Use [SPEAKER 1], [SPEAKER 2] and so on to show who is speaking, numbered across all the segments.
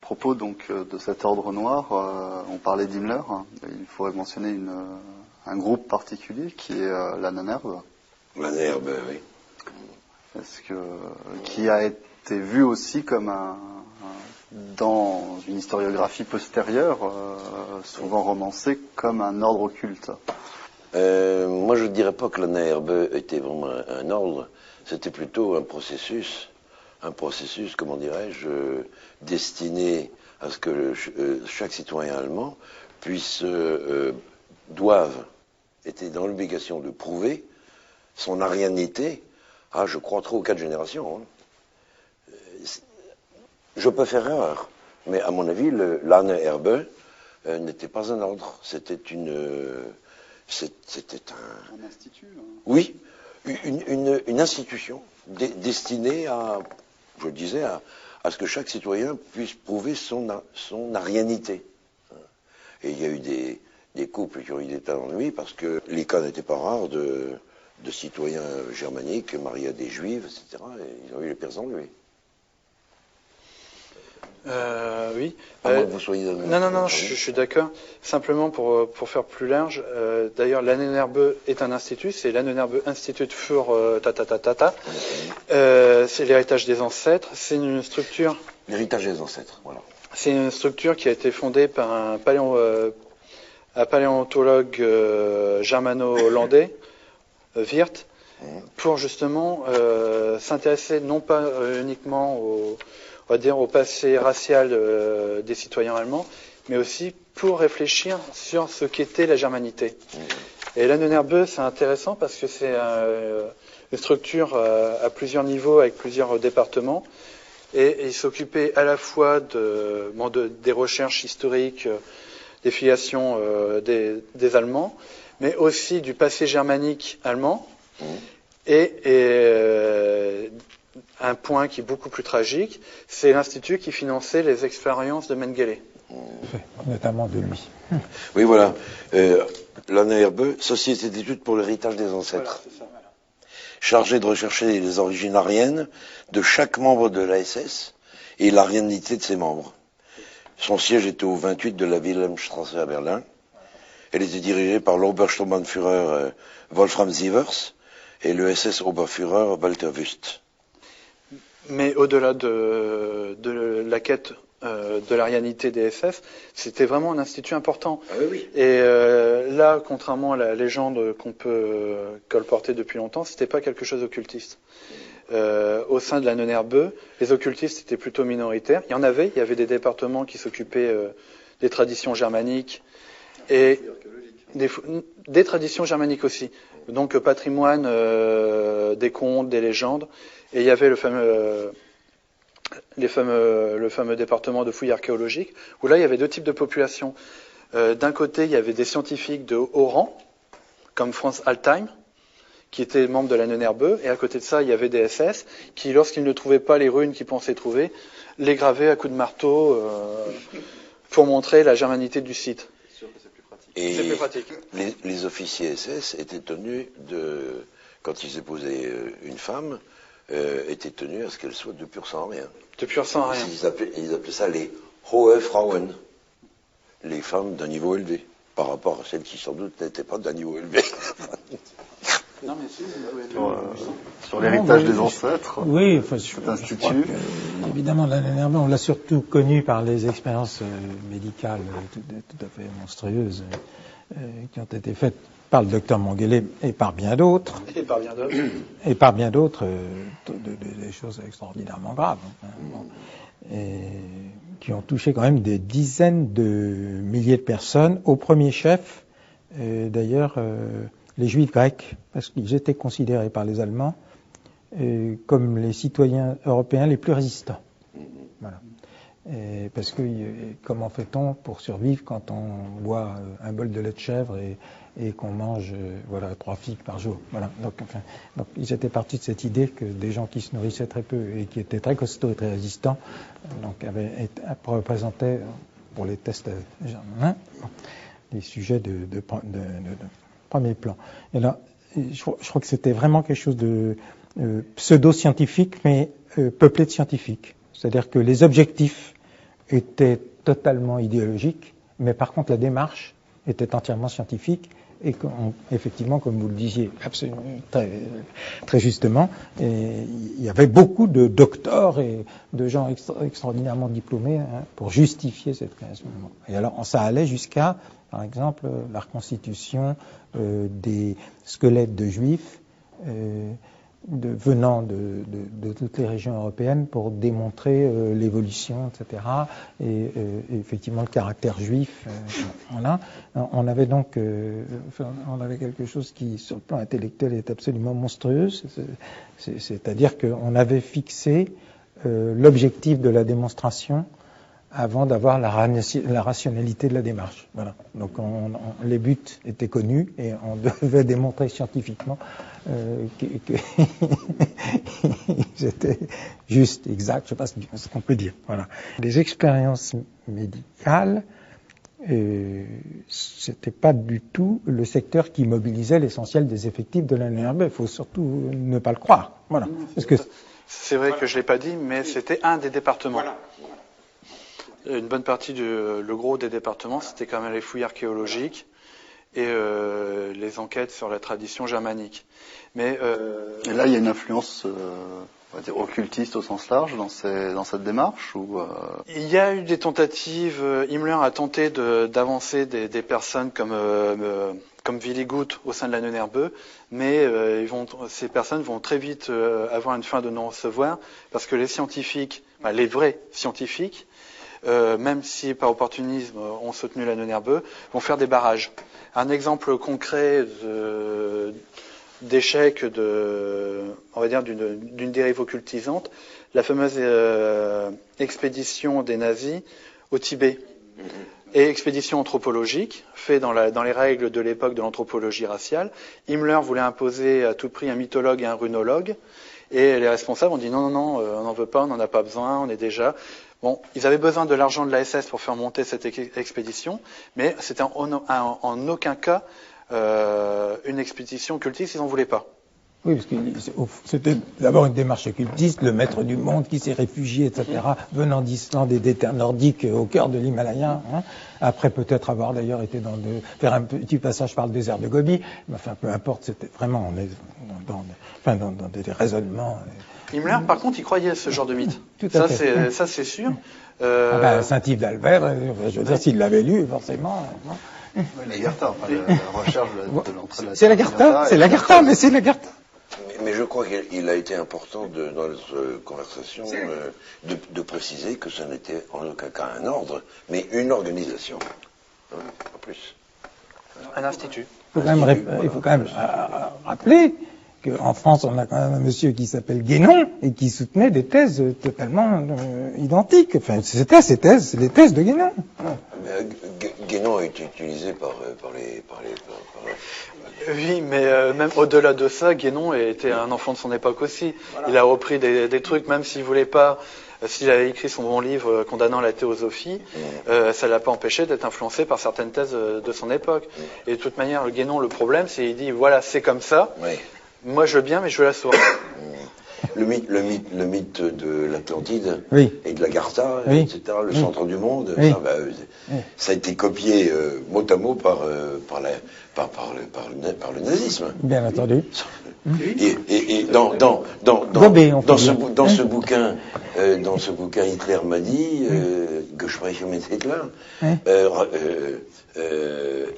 [SPEAKER 1] propos donc de cet ordre noir, on parlait d'Himmler. Il faudrait mentionner un groupe particulier qui est la Nannerbe.
[SPEAKER 2] La Nannerbe, oui.
[SPEAKER 1] Qui a été vu aussi comme dans une historiographie postérieure, souvent romancée, comme un ordre occulte.
[SPEAKER 2] Moi, je ne dirais pas que la Nannerbe était vraiment un ordre. C'était plutôt un processus, comment dirais-je, destiné à ce que chaque citoyen allemand était dans l'obligation de prouver son arianité à, je crois, 3 ou 4 générations. Je peux faire erreur, mais à mon avis, la Nannerbe n'était pas un ordre, c'était un
[SPEAKER 1] institut.
[SPEAKER 2] Oui, une institution destinée à, je disais, à ce que chaque citoyen puisse prouver son arianité. Et il y a eu des couples qui ont eu des tas d'ennuis parce que les cas n'étaient pas rares de citoyens germaniques mariés à des juives, etc. Et ils ont eu les pires ennuis.
[SPEAKER 3] Oui.
[SPEAKER 2] Vous soyez
[SPEAKER 3] non, je suis d'accord. Simplement pour faire plus large, d'ailleurs, la Nannerbe est un institut, c'est la Nannerbe Institut für c'est l'héritage des ancêtres. C'est une structure.
[SPEAKER 2] L'héritage des ancêtres, voilà.
[SPEAKER 3] C'est une structure qui a été fondée par un paléontologue germano-hollandais, Wirth, pour justement s'intéresser non pas uniquement au passé racial des citoyens allemands, mais aussi pour réfléchir sur ce qu'était la germanité. Et la Nannerbe, c'est intéressant parce que c'est une structure à plusieurs niveaux, avec plusieurs départements, et il s'occupait à la fois des recherches historiques, des filiations des Allemands, mais aussi du passé germanique allemand, et un point qui est beaucoup plus tragique, c'est l'Institut qui finançait les expériences de Mengele.
[SPEAKER 4] Notamment de lui.
[SPEAKER 2] Oui, voilà. La Nannerbe, Société d'études pour l'héritage des ancêtres.
[SPEAKER 3] Voilà, c'est ça, voilà.
[SPEAKER 2] Chargée de rechercher les origines ariennes de chaque membre de l'ASS et l'arianité de ses membres. Son siège était au 28 de la Wilhelmstrasse à Berlin. Elle était dirigée par l'Obersturmbannführer Wolfram Sievers et le SS Oberführer Walter Wüst.
[SPEAKER 3] Mais au-delà de la quête de l'arianité des SS, c'était vraiment un institut important.
[SPEAKER 2] Ah oui, oui.
[SPEAKER 3] Et là, contrairement à la légende qu'on peut colporter depuis longtemps, c'était pas quelque chose d'occultiste. Au sein de la Nannerbe, les occultistes étaient plutôt minoritaires. Il y avait des départements qui s'occupaient des traditions germaniques et des traditions germaniques aussi. Donc patrimoine, des contes, des légendes. Et il y avait le fameux département de fouilles archéologiques, où là, il y avait 2 types de populations. D'un côté, il y avait des scientifiques de haut rang, comme Franz Altheim, qui était membre de la Nannerbe, et à côté de ça, il y avait des SS, qui, lorsqu'ils ne trouvaient pas les runes qu'ils pensaient trouver, les gravaient à coups de marteau pour montrer la germanité du site.
[SPEAKER 2] Et
[SPEAKER 3] c'est plus pratique.
[SPEAKER 2] Les officiers SS étaient tenus quand ils épousaient une femme, étaient tenus à ce qu'elle soit de pur sang rien.
[SPEAKER 3] De pur sang rien.
[SPEAKER 2] Ils appelaient ça les Hohe Frauen, les femmes d'un niveau élevé, par rapport à celles qui sans doute n'étaient pas d'un niveau élevé.
[SPEAKER 3] Non, mais si,
[SPEAKER 1] sur l'héritage des ancêtres,
[SPEAKER 4] oui,
[SPEAKER 1] cet institut.
[SPEAKER 4] Évidemment, la Nannerbe, on l'a surtout connu par les expériences médicales tout à fait monstrueuses qui ont été faites par le docteur Mengele et par bien d'autres. Et par bien d'autres, des choses extraordinairement graves. Et qui ont touché quand même des dizaines de milliers de personnes, au premier chef, d'ailleurs, les Juifs grecs, parce qu'ils étaient considérés par les Allemands comme les citoyens européens les plus résistants. Voilà. Parce que comment fait-on pour survivre quand on boit un bol de lait de chèvre et qu'on mange 3 figues par jour. Voilà. Donc ils étaient partis de cette idée que des gens qui se nourrissaient très peu et qui étaient très costauds et très résistants, représentaient pour les tests germains des sujets de premier plan. Et là, je crois que c'était vraiment quelque chose de pseudo-scientifique, mais peuplé de scientifiques. C'est-à-dire que les objectifs était totalement idéologique, mais par contre la démarche était entièrement scientifique et effectivement, comme vous le disiez absolument, très justement, il y avait beaucoup de docteurs et de gens extraordinairement diplômés pour justifier cette création. Et alors ça allait jusqu'à, par exemple, la reconstitution des squelettes de juifs venant de toutes les régions européennes pour démontrer l'évolution, etc. Et effectivement le caractère juif. Voilà. On avait donc on avait quelque chose qui, sur le plan intellectuel, est absolument monstrueux. C'est-à-dire qu'on avait fixé l'objectif de la démonstration avant d'avoir la rationalité de la démarche. Voilà. Donc les buts étaient connus et on devait démontrer scientifiquement que c'était juste, exact, je ne sais pas ce qu'on peut dire. Voilà. Les expériences médicales, c'était pas du tout le secteur qui mobilisait l'essentiel des effectifs de la NRB. Il faut surtout ne pas le croire. Voilà. Parce que
[SPEAKER 3] c'est vrai que je l'ai pas dit, mais c'était un des départements. Voilà. Une bonne partie le gros des départements, c'était quand même les fouilles archéologiques et les enquêtes sur la tradition germanique. Mais
[SPEAKER 1] et là, il y a une influence, on va dire, occultiste au sens large dans cette démarche ou
[SPEAKER 3] Il y a eu des tentatives. Himmler a tenté d'avancer des personnes comme Willy Gutt au sein de la NNRB, mais ces personnes vont très vite avoir une fin de non-recevoir parce que les scientifiques, les vrais scientifiques, même si par opportunisme ont soutenu la NNRB, vont faire des barrages. Un exemple concret d'échec on va dire d'une dérive occultisante, la fameuse expédition des nazis au Tibet. Et expédition anthropologique, faite dans les règles de l'époque de l'anthropologie raciale. Himmler voulait imposer à tout prix un mythologue et un runologue, et les responsables ont dit non, on n'en veut pas, on n'en a pas besoin, on est déjà... Bon, ils avaient besoin de l'argent de la SS pour faire monter cette expédition, mais c'était en aucun cas une expédition occultiste, ils n'en voulaient pas.
[SPEAKER 4] Oui, parce que c'était d'abord une démarche occultiste, le maître du monde qui s'est réfugié, etc., venant d'Islande et des terres nordiques au cœur de l'Himalaya. Après peut-être avoir d'ailleurs été faire un petit passage par le désert de Gobi. Mais enfin, peu importe, c'était vraiment, on est dans des raisonnements.
[SPEAKER 3] Himmler, par contre, il croyait à ce genre de mythe. Ça, c'est sûr.
[SPEAKER 4] Saint-Yves d'Albert, je veux dire, s'il l'avait lu, forcément.
[SPEAKER 1] Lagartha, la recherche de l'entrée de la...
[SPEAKER 4] C'est Lagartha, mais c'est Lagartha.
[SPEAKER 2] Mais je crois qu'il a été important dans notre conversation de préciser que ce n'était en aucun cas un ordre, mais une organisation. En plus.
[SPEAKER 3] Un institut.
[SPEAKER 4] Il faut quand même rappeler qu'en France, on a quand même un monsieur qui s'appelle Guénon et qui soutenait des thèses totalement identiques. Enfin, c'était les thèses de Guénon.
[SPEAKER 2] Guénon a été utilisé par les...
[SPEAKER 3] Oui, mais même au-delà de ça, Guénon était un enfant de son époque aussi. Voilà. Il a repris des trucs, même s'il voulait pas... S'il avait écrit son bon livre condamnant la théosophie, ça l'a pas empêché d'être influencé par certaines thèses de son époque. Et de toute manière, le Guénon, le problème, c'est qu'il dit, voilà, c'est comme ça. Oui. Moi, je veux bien, mais je veux la source.
[SPEAKER 2] Le mythe de l'Atlantide
[SPEAKER 4] oui.
[SPEAKER 2] et de Lagartha,
[SPEAKER 4] oui.
[SPEAKER 2] etc., le centre du monde,
[SPEAKER 4] oui.
[SPEAKER 2] Ça a été copié mot à mot par le nazisme.
[SPEAKER 4] Bien entendu.
[SPEAKER 2] Et dans ce bouquin, Hitler m'a dit, Gespräche mit Hitler,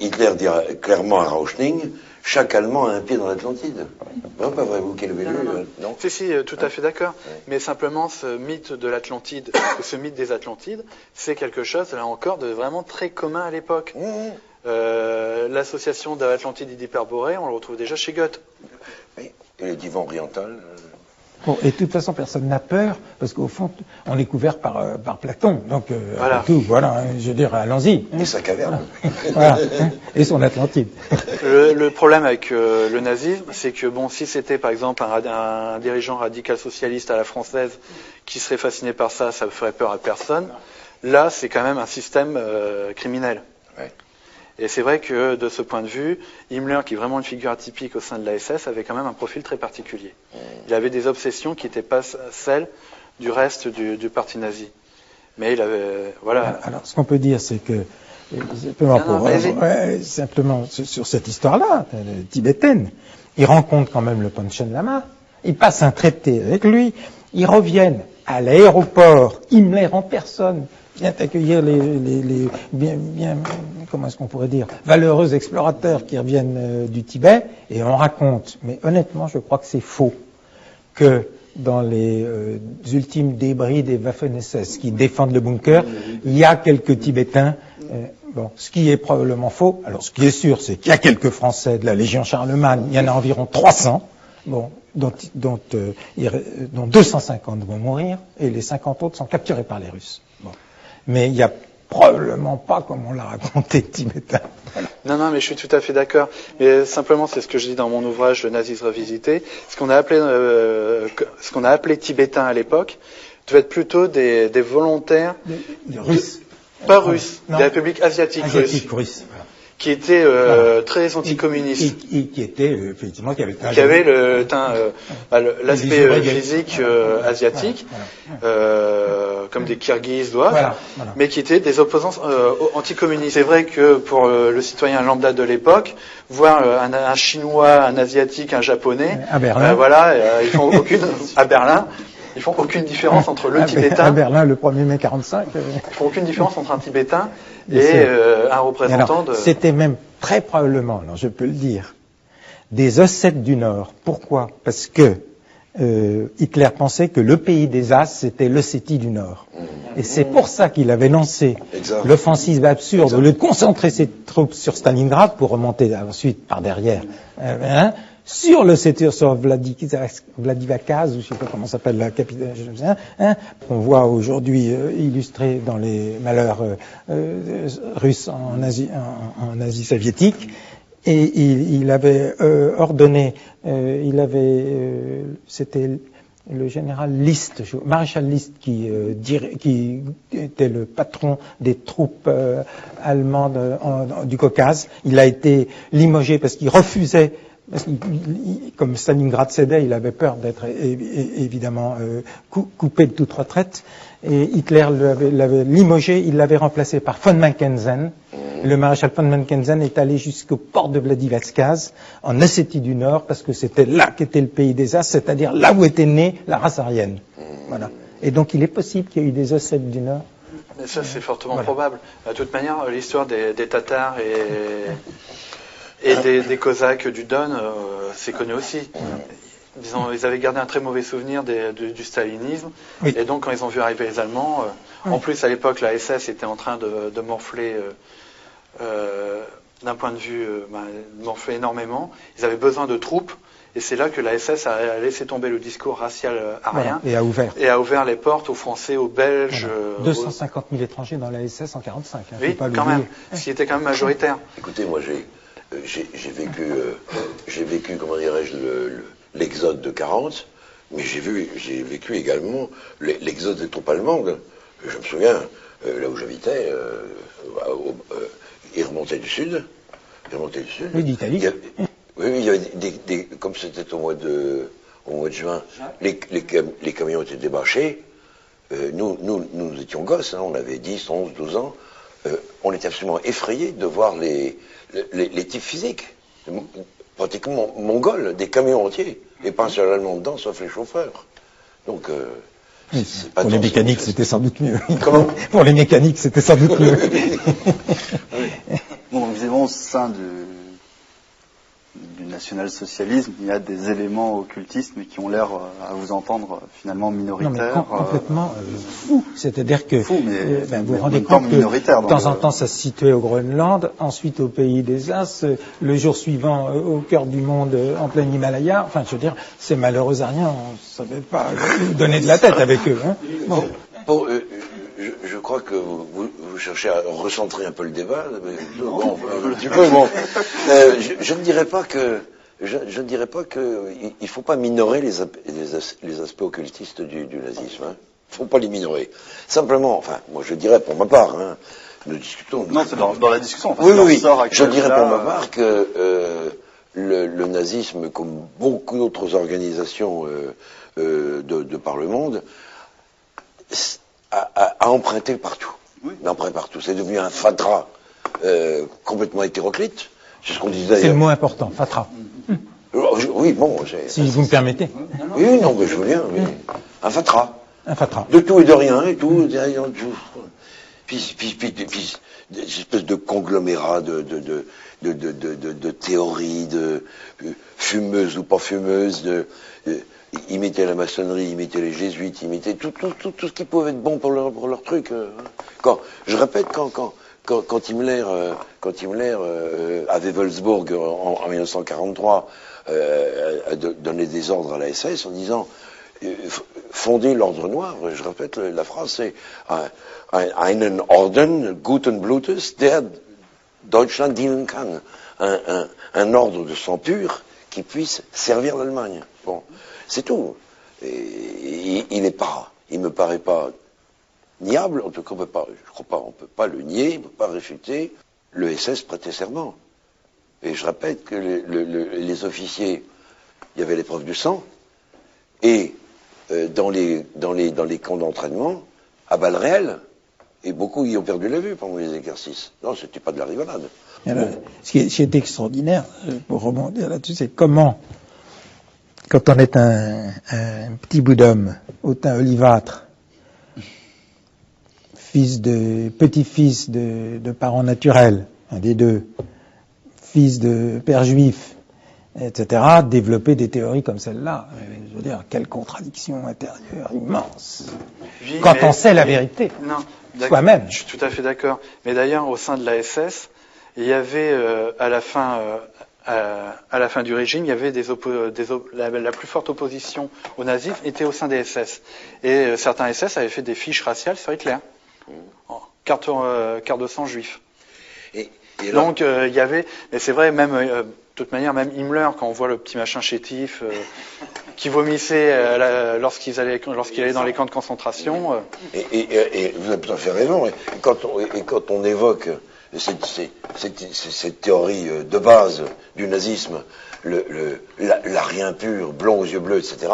[SPEAKER 2] Hitler dira clairement à Rauschning, chaque Allemand a un pied dans l'Atlantide. Non, pas vrai, vous qui l'avez lu, non ?
[SPEAKER 3] Si, tout à fait d'accord. Mais simplement, ce mythe de l'Atlantide, ou ce mythe des Atlantides, c'est quelque chose, là encore, de vraiment très commun à l'époque. L'association d'Atlantide et d'Hyperborée, on le retrouve déjà chez Goethe.
[SPEAKER 2] Oui. Et le divan oriental
[SPEAKER 4] Bon, et de toute façon, personne n'a peur, parce qu'au fond, on est couvert par Platon. Donc,
[SPEAKER 3] voilà.
[SPEAKER 4] Je veux dire, allons-y.
[SPEAKER 2] Et sa caverne.
[SPEAKER 4] Voilà. Et son Atlantide.
[SPEAKER 3] Le problème avec le nazisme, c'est que, bon, si c'était, par exemple, un dirigeant radical socialiste à la française qui serait fasciné par ça, ça ne ferait peur à personne. Là, c'est quand même un système criminel.
[SPEAKER 2] Ouais.
[SPEAKER 3] Et c'est vrai que, de ce point de vue, Himmler, qui est vraiment une figure atypique au sein de la SS, avait quand même un profil très particulier. Il avait des obsessions qui n'étaient pas celles du reste du parti nazi. Mais il avait, voilà.
[SPEAKER 4] Alors, ce qu'on peut dire, c'est que, simplement sur cette histoire-là, tibétaine, ils rencontrent quand même le Panchen Lama, ils passent un traité avec lui, ils reviennent à l'aéroport, Himmler en personne vient accueillir les comment est-ce qu'on pourrait dire, valeureux explorateurs qui reviennent du Tibet, et on raconte, mais honnêtement, je crois que c'est faux, que dans les ultimes débris des Waffen-SS qui défendent le bunker, il y a quelques Tibétains. Bon, ce qui est probablement faux. Alors, ce qui est sûr, c'est qu'il y a quelques Français de la Légion Charlemagne. Il y en a environ 300, bon, dont 250 vont mourir, et les 50 autres sont capturés par les Russes. Bon. Mais il n'y a probablement pas, comme on l'a raconté, de Tibétains.
[SPEAKER 3] Non, mais je suis tout à fait d'accord. Mais simplement, c'est ce que je dis dans mon ouvrage Le nazisme revisité. Ce qu'on a appelé Tibétains à l'époque devait être plutôt des volontaires
[SPEAKER 4] des Russes.
[SPEAKER 3] Pas russes, des républiques asiatiques russes.
[SPEAKER 4] Voilà.
[SPEAKER 3] Qui étaient très anticommunistes.
[SPEAKER 4] Et qui étaient, effectivement, qui avaient
[SPEAKER 3] le teint, l'aspect physique asiatique, comme des Kirghizes doivent, mais qui étaient des opposants anticommunistes. C'est vrai que pour le citoyen lambda de l'époque, voir un Chinois, un Asiatique, un Japonais,
[SPEAKER 4] à Berlin,
[SPEAKER 3] ils font ils font aucune différence entre le Tibétain.
[SPEAKER 4] À Berlin, le 1er mai 45.
[SPEAKER 3] Ils font aucune différence entre un Tibétain et un représentant de.
[SPEAKER 4] C'était même très probablement, alors je peux le dire, des Ossètes du Nord. Pourquoi ? Parce que Hitler pensait que le pays des As, c'était l'Ossétie du Nord. Et c'est pour ça qu'il avait lancé l'offensive absurde, au lieu de concentrer ses troupes sur Stalingrad pour remonter ensuite par derrière. Sur l'Ossétie, sur Vladivakaz, ou je ne sais pas comment s'appelle la capitale, qu'on voit aujourd'hui illustré dans les malheurs russes en Asie soviétique. Et il avait ordonné, c'était le général List, maréchal List, qui était le patron des troupes allemandes du Caucase. Il a été limogé parce qu'il refusait. Comme Stalingrad cédait, il avait peur d'être évidemment coupé de toute retraite. Et Hitler l'avait limogé, il l'avait remplacé par von Mackensen. Le maréchal von Mackensen est allé jusqu'au port de Vladivostok, en Ossétie du Nord, parce que c'était là qu'était le pays des As, c'est-à-dire là où était née la race aryenne. Voilà. Et donc il est possible qu'il y ait eu des Ossètes du Nord.
[SPEAKER 3] Mais ça, c'est fortement probable. De toute manière, l'histoire des Tatars et des Cosaques du Don, c'est connu aussi. Disons, ils avaient gardé un très mauvais souvenir du stalinisme, et donc quand ils ont vu arriver les Allemands, en plus à l'époque la SS était en train de morfler, d'un point de vue, morfler énormément, ils avaient besoin de troupes, et c'est là que la SS a laissé tomber le discours racial arien,
[SPEAKER 4] et a ouvert
[SPEAKER 3] les portes aux Français, aux Belges.
[SPEAKER 4] 250 000 étrangers dans la SS en 1945.
[SPEAKER 3] Oui, quand même, ce qui était quand même majoritaire.
[SPEAKER 2] Écoutez, moi j'ai vécu, comment dirais-je, l'exode de 40, mais j'ai vécu également l'exode des troupes allemandes. Je me souviens, là où j'habitais, ils remontaient du sud.
[SPEAKER 4] Oui, d'Italie.
[SPEAKER 2] Oui, il y avait comme c'était au mois de juin, les camions étaient débâchés. Nous étions gosses, on avait 10, 11, 12 ans. On était absolument effrayés de voir les types physiques, pratiquement mongols, des camions entiers, et pas un seul Allemand dedans, sauf les chauffeurs. Donc,
[SPEAKER 4] pour les mécaniques, c'était sans doute mieux.
[SPEAKER 2] Comment ?
[SPEAKER 4] Pour les mécaniques, c'était sans doute mieux.
[SPEAKER 1] Bon, évidemment, au sein du national-socialisme, il y a des éléments occultistes, mais qui ont l'air, à vous entendre, finalement minoritaires.
[SPEAKER 4] Non, mais complètement fou. C'est-à-dire que
[SPEAKER 1] fou, mais
[SPEAKER 4] vous vous rendez compte que de temps en temps, ça se situait au Groenland, ensuite au pays des As, le jour suivant au cœur du monde, en plein Himalaya. Enfin, je veux dire, ces malheureux Ariens, on ne savait pas donner de la tête avec eux. Hein.
[SPEAKER 2] Bon. Je crois que vous cherchez à recentrer un peu le débat, mais bon, un petit peu. Bon, je ne dirais pas que il faut pas minorer les aspects occultistes du nazisme. Hein. Il faut pas les minorer. Simplement, enfin, moi je dirais pour ma part, hein, nous discutons.
[SPEAKER 1] Non, c'est dans la discussion.
[SPEAKER 2] Oui. Je dirais pour ma part que le nazisme, comme beaucoup d'autres organisations de par le monde, à emprunter partout.
[SPEAKER 1] Oui.
[SPEAKER 2] D'emprunter partout. C'est devenu un fatras complètement hétéroclite. C'est ce qu'on disait
[SPEAKER 4] C'est
[SPEAKER 2] d'ailleurs.
[SPEAKER 4] le mot important, fatra.
[SPEAKER 2] Oui, bon.
[SPEAKER 4] Si vous me permettez.
[SPEAKER 2] Oui, non, mais je veux bien. Oui. Un fatras.
[SPEAKER 4] Un fatra.
[SPEAKER 2] De tout et de rien et tout. Puis des espèces de conglomérats de théories, de fumeuses ou pas fumeuses, imiter la maçonnerie, imiter les jésuites, imiter tout ce qui pouvait être bon pour leur truc. Je répète, quand Himmler à Wewelsburg en 1943 a donné des ordres à la SS en disant fonder l'ordre noir, je répète la phrase, c'est einen Orden guten Blutes, der Deutschland dienen kann. Un ordre de sang pur qui puisse servir l'Allemagne. Bon, c'est tout. Et il me paraît pas niable, en tout cas, on peut pas le nier, on peut pas réfuter. Le SS prêtait serment. Et je répète que les officiers, il y avait l'épreuve du sang, et dans les camps d'entraînement, à balles réelles, et beaucoup y ont perdu la vue pendant les exercices. Non, c'était pas de la rigolade.
[SPEAKER 4] Alors, ce qui est extraordinaire, pour rebondir là-dessus, c'est comment, quand on est un petit bout d'homme, au teint olivâtre, petit-fils de parents naturels, un des deux, fils de père juif, etc., développer des théories comme celle-là. Je veux dire, quelle contradiction intérieure immense.
[SPEAKER 3] Oui,
[SPEAKER 4] quand on sait la vérité, soi-même.
[SPEAKER 3] Je suis tout à fait d'accord. Mais d'ailleurs, au sein de la SS, il y avait, à la fin du régime, il y avait la plus forte opposition au nazisme était au sein des SS. Et certains SS avaient fait des fiches raciales sur Hitler. Carte de sang juif. Et donc, il y avait, et c'est vrai, même, de toute manière, même Himmler, quand on voit le petit machin chétif, qui vomissait lorsqu'il allait dans les camps de concentration.
[SPEAKER 2] Et vous avez tout à fait raison. Et quand on évoque cette théorie de base du nazisme, l'arien pur, blond aux yeux bleus, etc.,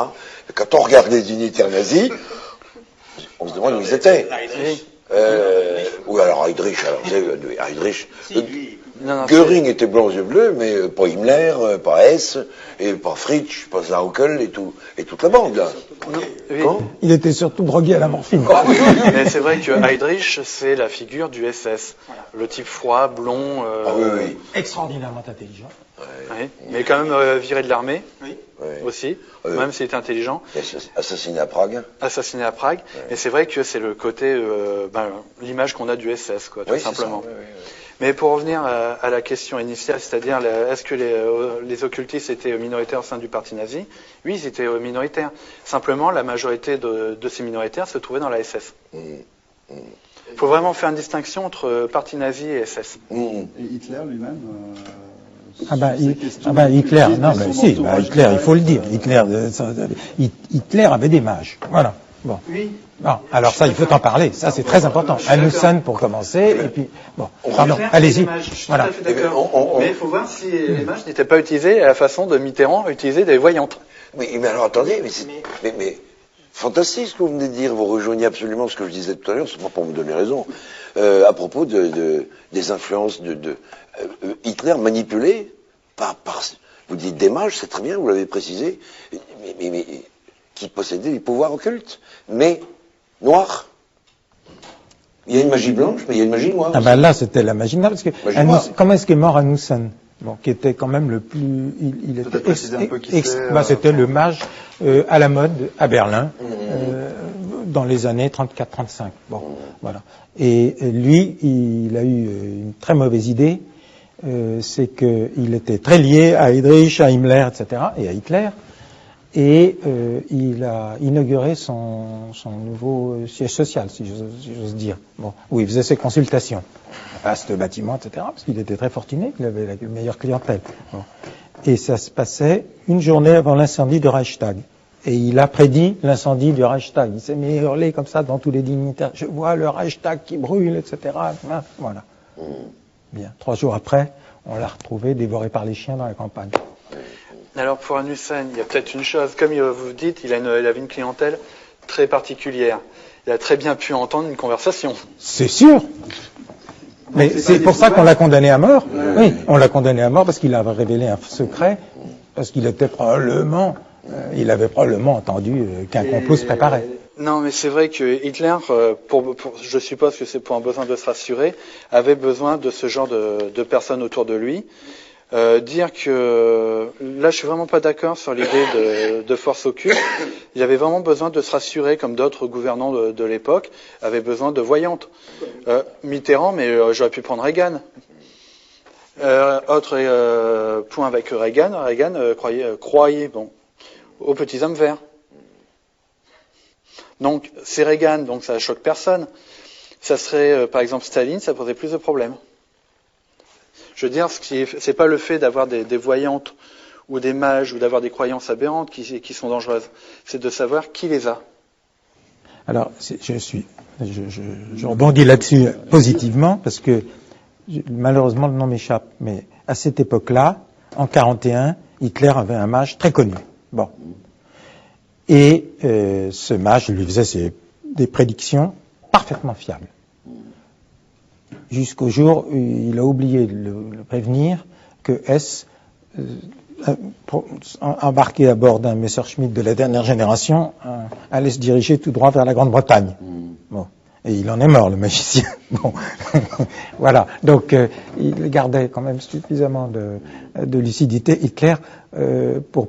[SPEAKER 2] quand on regarde les unitaires nazis, on se demande où ils étaient. Ou alors Heydrich, Göring était blanc aux yeux bleus, mais pas Himmler, pas Hess, et pas Fritsch, pas Sauckel et toute la bande là.
[SPEAKER 4] Il était surtout drogué à la morphine.
[SPEAKER 3] Mais c'est vrai que Heydrich, c'est la figure du SS. Le type froid, blond.
[SPEAKER 2] Oui.
[SPEAKER 4] Extraordinairement intelligent.
[SPEAKER 3] Oui. Mais quand même viré de l'armée.
[SPEAKER 2] Oui.
[SPEAKER 3] Aussi, même s'il était intelligent.
[SPEAKER 2] Assassiné à Prague.
[SPEAKER 3] Ouais. Et c'est vrai que c'est le côté, l'image qu'on a du SS, quoi, tout simplement.
[SPEAKER 2] Oui.
[SPEAKER 3] Mais pour revenir à la question initiale, c'est-à-dire est-ce que les occultistes étaient minoritaires au sein du parti nazi? Oui, ils étaient minoritaires. Simplement, la majorité de ces minoritaires se trouvaient dans la SS. Il faut vraiment faire une distinction entre parti nazi et SS.
[SPEAKER 1] Et Hitler lui-même
[SPEAKER 4] Hitler, non, mais si, Hitler, il faut le dire. Hitler avait des mages. Voilà. Bon.
[SPEAKER 3] Oui.
[SPEAKER 4] Bon, alors ça, il faut en parler. Ça, c'est très important. Hanussen pour commencer, et puis bon. Pardon, allez-y.
[SPEAKER 3] Voilà. Tout à fait d'accord. Mais il faut voir si les mages n'étaient pas utilisés à la façon de Mitterrand utiliser des voyantes.
[SPEAKER 2] Mais alors attendez, mais fantastique ce que vous venez de dire. Vous rejoignez absolument ce que je disais tout à l'heure. C'est pas pour vous donner raison. À propos des influences de Hitler manipulé par vous dites des mages, c'est très bien, vous l'avez précisé, mais qui possédaient des pouvoirs occultes, mais noirs. Il y a une magie blanche, mais il y a une magie noire.
[SPEAKER 4] Là, c'était la magie noire, parce que comment est-ce qu'est mort Hanussen? Bon, qui était quand même le plus, il était c'était le mage à la mode à Berlin dans les années 34-35. Bon, voilà. Et lui, il a eu une très mauvaise idée. C'est qu'il était très lié à Heydrich, à Himmler, etc., et à Hitler, et il a inauguré son nouveau siège social, si j'ose dire, où il faisait ses consultations. Vaste bâtiment, etc., parce qu'il était très fortuné, il avait la meilleure clientèle. Bon. Et ça se passait une journée avant l'incendie du Reichstag. Et il a prédit l'incendie du Reichstag. Il s'est mis à hurler comme ça dans tous les dignitaires. Je vois le Reichstag qui brûle, etc. Voilà. Bien. 3 jours après, on l'a retrouvé dévoré par les chiens dans la campagne.
[SPEAKER 3] Alors pour Hanussen, il y a peut-être une chose. Comme vous dites, il avait une clientèle très particulière. il a très bien pu entendre une conversation.
[SPEAKER 4] C'est sûr. Mais c'est pour ça qu'on l'a condamné à mort. Oui, on l'a condamné à mort parce qu'il avait révélé un secret, parce qu'il était probablement, il avait probablement entendu qu'un complot se préparait.
[SPEAKER 3] Non, mais c'est vrai que Hitler, je suppose que c'est pour un besoin de se rassurer, avait besoin de ce genre de personnes autour de lui. Dire que là, je suis vraiment pas d'accord sur l'idée de force occulte. Il avait vraiment besoin de se rassurer, comme d'autres gouvernants de l'époque avaient besoin de voyantes. Mitterrand, mais j'aurais pu prendre Reagan. Autre point avec Reagan. Reagan croyait aux petits hommes verts. Donc c'est Reagan, donc ça choque personne. Ça serait par exemple Staline, ça posait plus de problèmes. Je veux dire, c'est pas le fait d'avoir des voyantes ou des mages ou d'avoir des croyances aberrantes qui sont dangereuses. C'est de savoir qui les a.
[SPEAKER 4] Alors, je rebondis là-dessus positivement parce que malheureusement le nom m'échappe, mais à cette époque-là, en 1941, Hitler avait un mage très connu. Bon. Et ce mage lui faisait des prédictions parfaitement fiables. Jusqu'au jour où il a oublié de le prévenir que S, embarqué à bord d'un Messerschmitt de la dernière génération, allait se diriger tout droit vers la Grande-Bretagne. Bon. Et il en est mort, le magicien. Bon. Voilà. Donc, il gardait quand même suffisamment de lucidité, Hitler, pour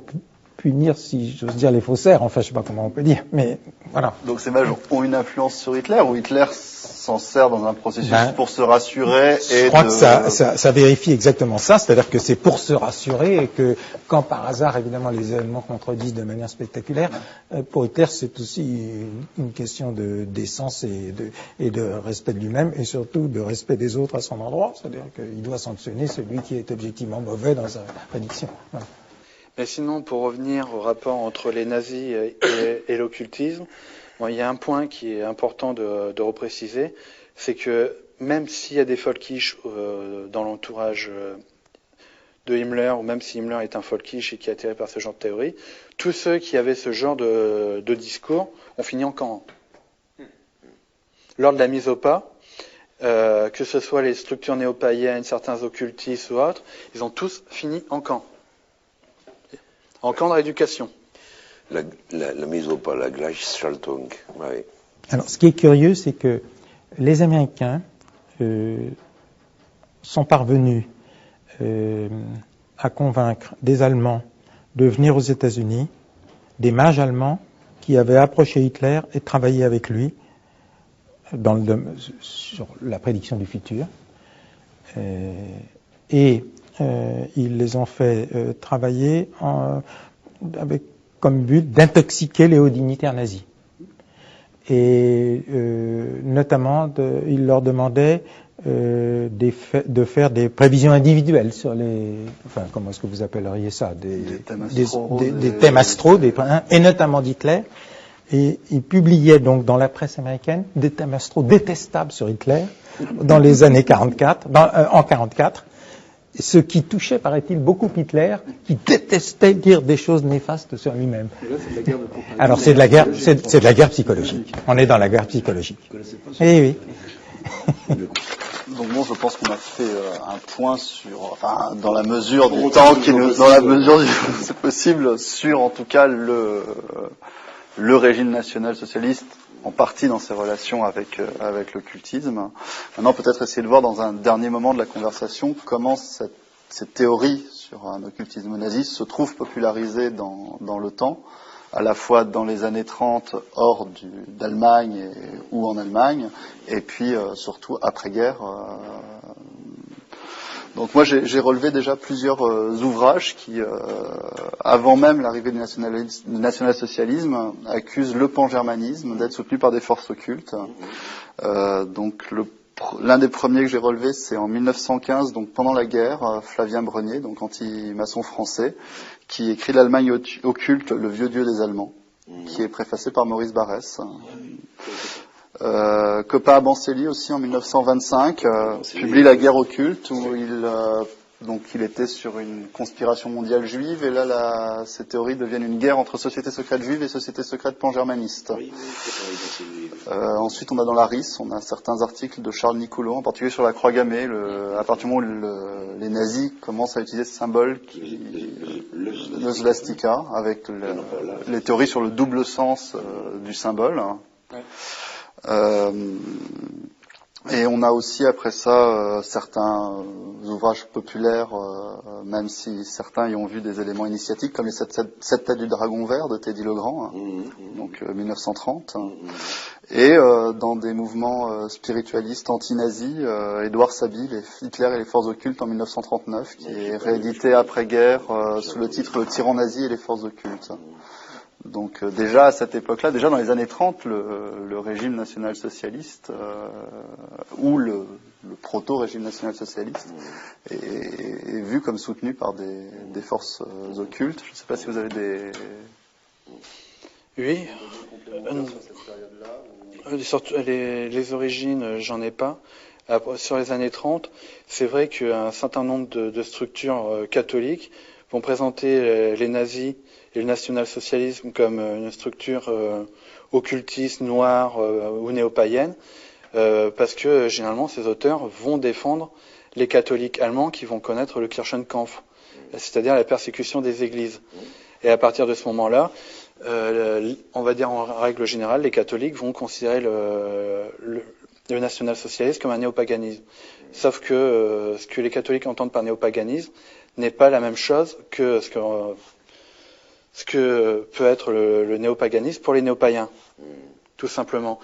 [SPEAKER 4] punir, si j'ose dire, les faussaires. Enfin, je sais pas comment on peut dire, mais voilà.
[SPEAKER 1] Donc ces mages ont une influence sur Hitler, ou Hitler s'en sert dans un processus pour se rassurer
[SPEAKER 4] Je crois que ça vérifie exactement ça, c'est-à-dire que c'est pour se rassurer et que quand par hasard, évidemment, les événements contredisent de manière spectaculaire, pour Hitler, c'est aussi une question d'essence et de respect de lui-même et surtout de respect des autres à son endroit, c'est-à-dire qu'il doit sanctionner celui qui est objectivement mauvais dans sa prédiction. Voilà.
[SPEAKER 3] Mais sinon, pour revenir au rapport entre les nazis et l'occultisme, il y a un point qui est important de repréciser, c'est que même s'il y a des folkish dans l'entourage de Himmler, ou même si Himmler est un folkish et qui est attiré par ce genre de théorie, tous ceux qui avaient ce genre de discours ont fini en camp. Lors de la mise au pas, que ce soit les structures néo-païennes, certains occultistes ou autres, ils ont tous fini en camp. En camp de rééducation.
[SPEAKER 2] La mise au pas, la Gleichschaltung. Oui.
[SPEAKER 4] Alors, ce qui est curieux, c'est que les Américains sont parvenus à convaincre des Allemands de venir aux États-Unis, des mages allemands qui avaient approché Hitler et travaillé avec lui sur la prédiction du futur. Et ils les ont fait travailler avec comme but d'intoxiquer les hauts dignitaires nazis. Et notamment, ils leur demandaient de faire des prévisions individuelles sur comment est-ce que vous appelleriez ça, des thèmes astraux, et notamment d'Hitler. Et ils publiaient donc dans la presse américaine des thèmes astraux détestables sur Hitler dans les années 1944, en 1944. Ce qui touchait, paraît-il, beaucoup Hitler, qui détestait dire des choses néfastes sur lui-même. Alors c'est de la guerre psychologique. On est dans la guerre psychologique. Eh oui.
[SPEAKER 1] Donc bon, je pense qu'on a fait un point dans la mesure du temps dans la mesure du c'est possible, sur en tout cas le régime national-socialiste, en partie dans ses relations avec l'occultisme. Maintenant, peut-être essayer de voir dans un dernier moment de la conversation comment cette théorie sur un occultisme nazi se trouve popularisée dans le temps, à la fois dans les années 30 hors d'Allemagne ou en Allemagne, et puis surtout après-guerre. Donc moi j'ai relevé déjà plusieurs ouvrages qui, avant même l'arrivée du national-socialisme, accusent le pan-germanisme d'être soutenu par des forces occultes. Donc l'un des premiers que j'ai relevé, c'est en 1915, donc pendant la guerre, Flavien Brenier, donc anti-maçon français, qui écrit l'Allemagne occulte, le vieux dieu des Allemands, qui est préfacé par Maurice Barrès. Copa Abancelli aussi en 1925 publie La guerre occulte, où il Donc il était sur une conspiration mondiale juive, et là ces théories deviennent une guerre entre sociétés secrètes juives et sociétés secrètes pan-germanistes. Ensuite, on a dans la RIS, on a certains articles de Charles Nicolot, en particulier sur la croix gammée, à partir du moment où les nazis commencent à utiliser ce symbole, le svastika, avec les théories sur le double sens du symbole. Et on a aussi après ça certains ouvrages populaires, même si certains y ont vu des éléments initiatiques, comme les sept têtes du dragon vert de Teddy Legrand, donc 1930. Et dans des mouvements spiritualistes anti-nazis, Édouard Sabine, Hitler et les forces occultes en 1939, qui est réédité après-guerre sous le titre Le tyran nazi et les forces occultes. Donc déjà à cette époque-là, déjà dans les années 30, le régime national-socialiste, ou le proto-régime national-socialiste, est vu comme soutenu par des forces occultes. Je ne sais pas si vous avez des...
[SPEAKER 3] Oui. Les origines, j'en ai pas. Sur les années 30, c'est vrai qu'un certain nombre de structures catholiques vont présenter les nazis et le national-socialisme comme une structure occultiste, noire ou néo-païenne, parce que généralement ces auteurs vont défendre les catholiques allemands qui vont connaître le Kirchenkampf, c'est-à-dire la persécution des églises. Et à partir de ce moment-là, on va dire en règle générale, les catholiques vont considérer le national-socialisme comme un néopaganisme. Sauf que ce que les catholiques entendent par néopaganisme n'est pas la même chose que ce que peut être le néopaganisme pour les néopaïens, tout simplement.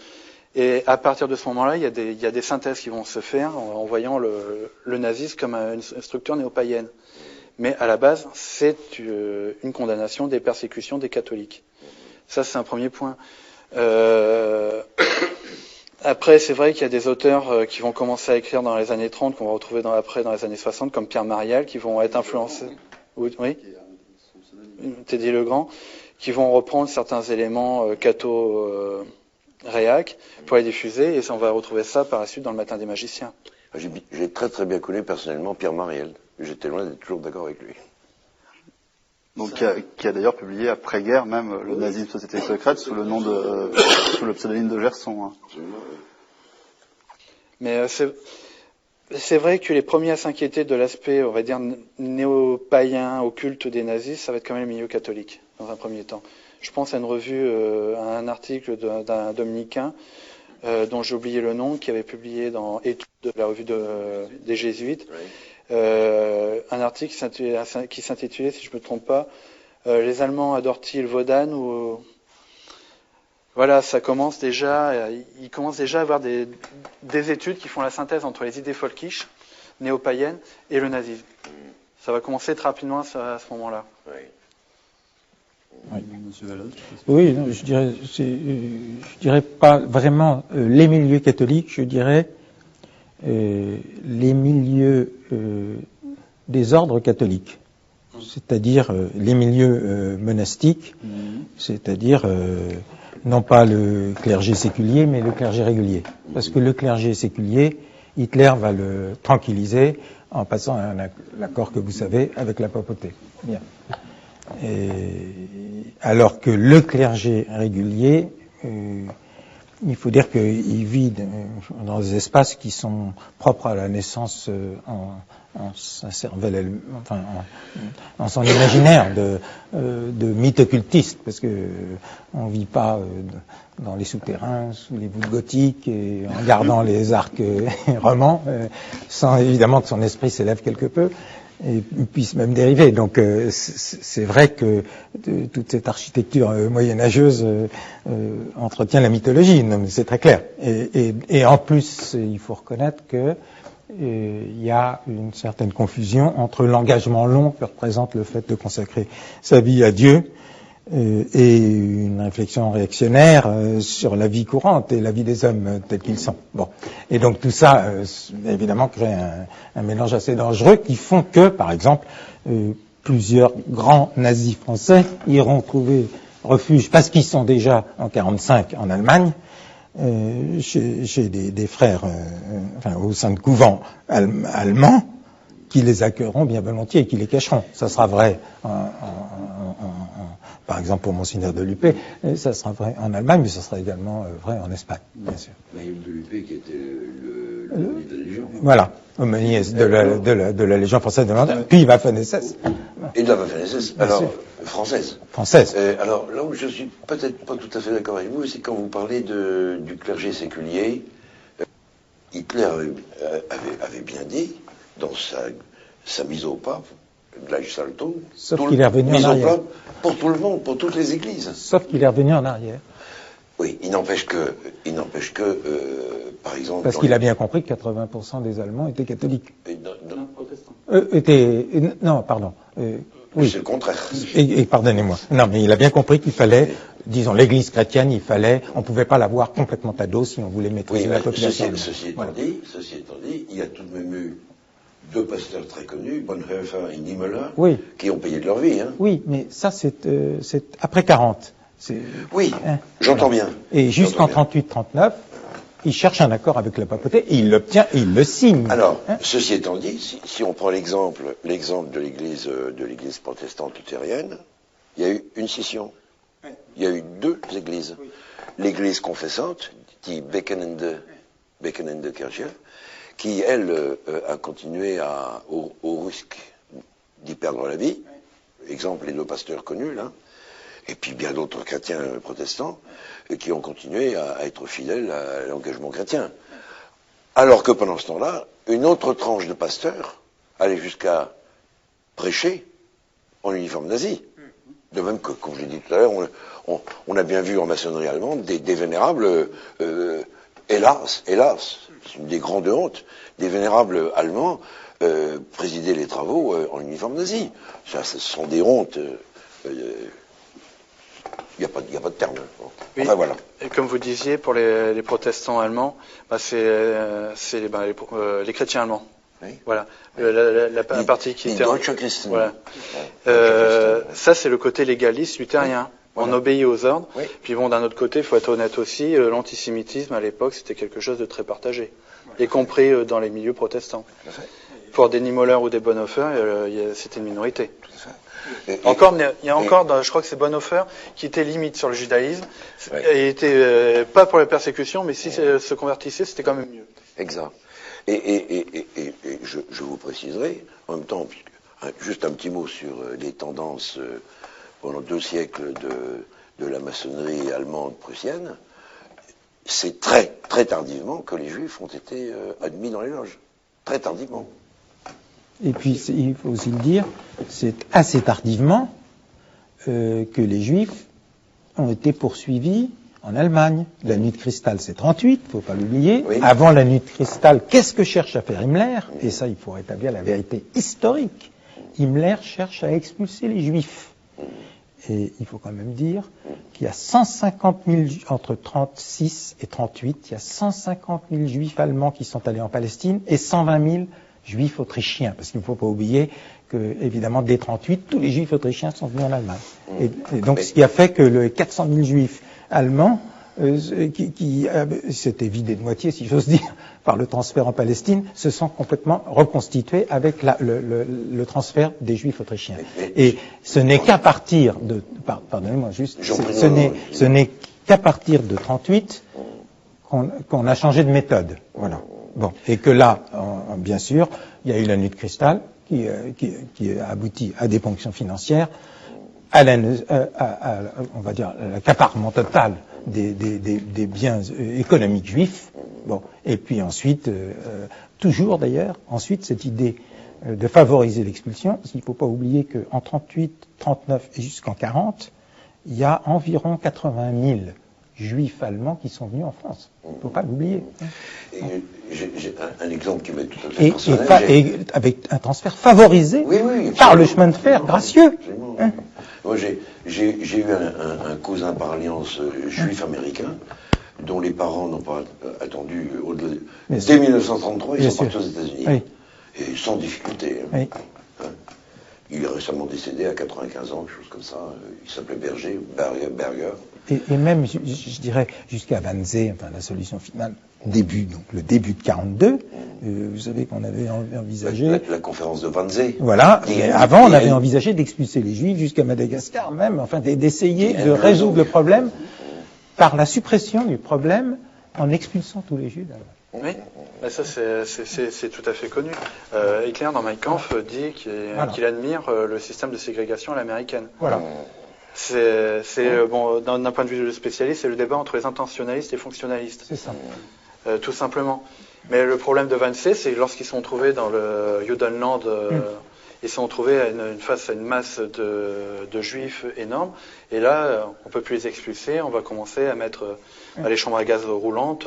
[SPEAKER 3] Et à partir de ce moment-là, il y a des synthèses qui vont se faire en voyant le nazisme comme une structure néopaïenne. Mais à la base, c'est une condamnation des persécutions des catholiques. Ça, c'est un premier point. Après, c'est vrai qu'il y a des auteurs qui vont commencer à écrire dans les années 30, qu'on va retrouver après dans les années 60, comme Pierre Mariel, qui vont être influencés. Oui. Teddy Legrand, qui vont reprendre certains éléments catho-réac pour les diffuser, et on va retrouver ça par la suite dans le Matin des magiciens.
[SPEAKER 2] J'ai très très bien connu personnellement Pierre Mariel. J'étais loin d'être toujours d'accord avec lui.
[SPEAKER 1] Donc qui a d'ailleurs publié après-guerre même le nazisme société secrète sous le pseudonyme de Gerson.
[SPEAKER 3] Mais c'est vrai que les premiers à s'inquiéter de l'aspect, on va dire, néo-païen, occulte des nazis, ça va être quand même le milieu catholique, dans un premier temps. Je pense à une revue, à un article d'un dominicain, dont j'ai oublié le nom, qui avait publié dans Études de la revue des Jésuites, un article qui s'intitulait, si je ne me trompe pas, Les Allemands adorent-ils Wodan, ou... Voilà, ça commence déjà, il commence déjà à avoir des études qui font la synthèse entre les idées folkish, néo-païennes, et le nazisme. Ça va commencer très rapidement à ce moment-là.
[SPEAKER 4] Oui. Oui, non, je dirais pas vraiment les milieux catholiques, je dirais les milieux des ordres catholiques, c'est-à-dire les milieux monastiques, c'est-à-dire non pas le clergé séculier, mais le clergé régulier. Parce que le clergé séculier, Hitler va le tranquilliser en passant à un accord que vous savez avec la papauté. Bien. Alors que le clergé régulier, il faut dire qu'il vit dans des espaces qui sont propres à la naissance en sa cervelle, enfin en son imaginaire de mythe occultiste, parce que on vit pas dans les souterrains, sous les voûtes gothiques, et en gardant les arcs romans, sans évidemment que son esprit s'élève quelque peu et puisse même dériver. Donc c'est vrai que toute cette architecture moyenâgeuse entretient la mythologie, c'est très clair. Et en plus, il faut reconnaître que il y a une certaine confusion entre l'engagement long que représente le fait de consacrer sa vie à Dieu et une réflexion réactionnaire sur la vie courante et la vie des hommes tels qu'ils sont. Bon. Et donc tout ça, évidemment, crée un mélange assez dangereux qui font que, par exemple, plusieurs grands nazis français iront trouver refuge, parce qu'ils sont déjà en 1945 en Allemagne, chez des frères, enfin, au sein de couvents allemands, qui les accueilleront bien volontiers et qui les cacheront. Ça sera vrai, par exemple pour Monseigneur de Luppé, ça sera vrai en Allemagne, mais ça sera également vrai en Espagne, bien sûr.
[SPEAKER 2] Manuel de Luppé qui était l'aumônier de la Légion.
[SPEAKER 4] Voilà, aumônier de la Légion française de Londres, puis Waffen-SS.
[SPEAKER 2] Et de la Waffen-SS, alors française.
[SPEAKER 4] Française.
[SPEAKER 2] Alors là où je suis peut-être pas tout à fait d'accord avec vous, c'est quand vous parlez du clergé séculier. Hitler avait bien dit, dans sa mise au pape, de la Gestaltung,
[SPEAKER 4] sauf qu'il est revenu en arrière.
[SPEAKER 2] Pour tout le monde, pour toutes les églises.
[SPEAKER 4] Sauf qu'il est revenu en arrière.
[SPEAKER 2] Oui, il n'empêche que, par exemple...
[SPEAKER 4] Parce qu'il a bien compris que 80% des Allemands étaient catholiques.
[SPEAKER 3] Non, protestants.
[SPEAKER 4] Non, pardon.
[SPEAKER 2] Oui. C'est le contraire.
[SPEAKER 4] Et pardonnez-moi. Non, mais il a bien compris qu'il fallait, disons, l'Église chrétienne, on pouvait pas l'avoir complètement à dos si on voulait maîtriser la population.
[SPEAKER 2] Ceci étant dit, il y a tout de même eu deux pasteurs très connus, Bonhoeffer et Niemöller, qui ont payé de leur vie. Hein.
[SPEAKER 4] Oui, mais ça c'est après 40.
[SPEAKER 2] Oui, j'entends bien.
[SPEAKER 4] Et jusqu'en 38-39, il cherche un accord avec la papauté et il l'obtient et il le signe.
[SPEAKER 2] Alors, ceci étant dit, si on prend l'exemple de l'église protestante luthérienne, il y a eu une scission. Il y a eu deux églises. L'église confessante, dit Bekennende Kirche, qui, elle, a continué au risque d'y perdre la vie. Exemple, les deux pasteurs connus, là. Et puis bien d'autres chrétiens protestants qui ont continué à être fidèles à l'engagement chrétien. Alors que pendant ce temps-là, une autre tranche de pasteurs allait jusqu'à prêcher en uniforme nazi. De même que, comme je l'ai dit tout à l'heure, on a bien vu en maçonnerie allemande des vénérables, hélas, c'est une des grandes hontes, des vénérables allemands présider les travaux en uniforme nazi. Ça, ce sont des hontes. Il n'y a pas de terme.
[SPEAKER 3] Oui.
[SPEAKER 2] Enfin, voilà.
[SPEAKER 3] Et comme vous disiez, pour les protestants allemands, c'est les chrétiens allemands.
[SPEAKER 2] Oui.
[SPEAKER 3] Voilà. La partie qui était... Voilà. Ça, c'est le côté légaliste luthérien. Voilà. On obéit aux ordres. Oui. Puis bon, d'un autre côté, il faut être honnête aussi, l'antisémitisme à l'époque, c'était quelque chose de très partagé, y compris dans les milieux protestants. Pour des Niemöller ou des Bonhoeffer, c'était une minorité. Tout à fait. Il y a encore, je crois que c'est Bonhoeffer, qui était limite sur le judaïsme, et était pas pour la persécution, mais si se convertissait, c'était quand même mieux.
[SPEAKER 2] Exact. Et je vous préciserai, en même temps, juste un petit mot sur les tendances pendant 2 siècles de la maçonnerie allemande prussienne. C'est très, très tardivement que les Juifs ont été admis dans les loges. Très tardivement.
[SPEAKER 4] Et puis, il faut aussi le dire, c'est assez tardivement que les Juifs ont été poursuivis en Allemagne. La nuit de cristal, c'est 38, il ne faut pas l'oublier. Oui. Avant la nuit de cristal, qu'est-ce que cherche à faire Himmler? Et ça, il faut rétablir la vérité historique. Himmler cherche à expulser les Juifs. Et il faut quand même dire qu'il y a 150 000, entre 36 et 38, il y a 150 000 Juifs allemands qui sont allés en Palestine et 120 000 Juifs autrichiens, parce qu'il ne faut pas oublier que, évidemment, dès 38, tous les Juifs autrichiens sont venus en Allemagne. Et donc, ce qui a fait que les 400 000 Juifs allemands, qui s'étaient vidés de moitié, si j'ose dire, par le transfert en Palestine, se sont complètement reconstitués avec le transfert des Juifs autrichiens. Et ce n'est qu'à partir de, pardonnez-moi juste, ce n'est qu'à partir de 38 qu'on a changé de méthode. Voilà. Bon, et que là, bien sûr, il y a eu la nuit de cristal qui a abouti à des ponctions financières, on va dire, l'accaparement total des biens économiques juifs. Bon, et puis ensuite, toujours d'ailleurs, ensuite cette idée de favoriser l'expulsion, parce qu'il ne faut pas oublier qu'en 38, 39 et jusqu'en 40, il y a environ 80 000 Juifs allemands qui sont venus en France. Il ne faut pas l'oublier.
[SPEAKER 2] J'ai un exemple qui m'est tout à fait personnel.
[SPEAKER 4] Et avec un transfert favorisé par le chemin de fer gracieux.
[SPEAKER 2] Hein? Moi, j'ai eu un cousin par alliance juif américain dont les parents n'ont pas attendu au-delà. Dès 1933, ils sont partis aux États-Unis. Oui. Et sans difficulté. Hein.
[SPEAKER 4] Oui.
[SPEAKER 2] Hein? Il est récemment décédé à 95 ans, quelque chose comme ça. Il s'appelait Berger.
[SPEAKER 4] Et même, je dirais, jusqu'à Wannsee, enfin la solution finale, donc le début de 42, vous savez qu'on avait envisagé...
[SPEAKER 2] La conférence de Wannsee.
[SPEAKER 4] Voilà, avant on avait envisagé d'expulser les Juifs jusqu'à Madagascar même, enfin d'essayer de résoudre le problème par la suppression du problème en expulsant tous les Juifs.
[SPEAKER 3] Oui, mais ça c'est tout à fait connu. Hitler dans Mein Kampf dit qu'il admire le système de ségrégation à l'américaine.
[SPEAKER 4] Voilà.
[SPEAKER 3] Bon, d'un point de vue de spécialiste, c'est le débat entre les intentionnalistes et les fonctionnalistes.
[SPEAKER 4] C'est ça.
[SPEAKER 3] Tout simplement. Mais le problème de Wannsee, c'est lorsqu'ils sont trouvés dans le Judenland, ils sont trouvés face à une masse de juifs énorme. Et là, on peut plus les expulser. On va commencer à mettre les chambres à gaz roulantes,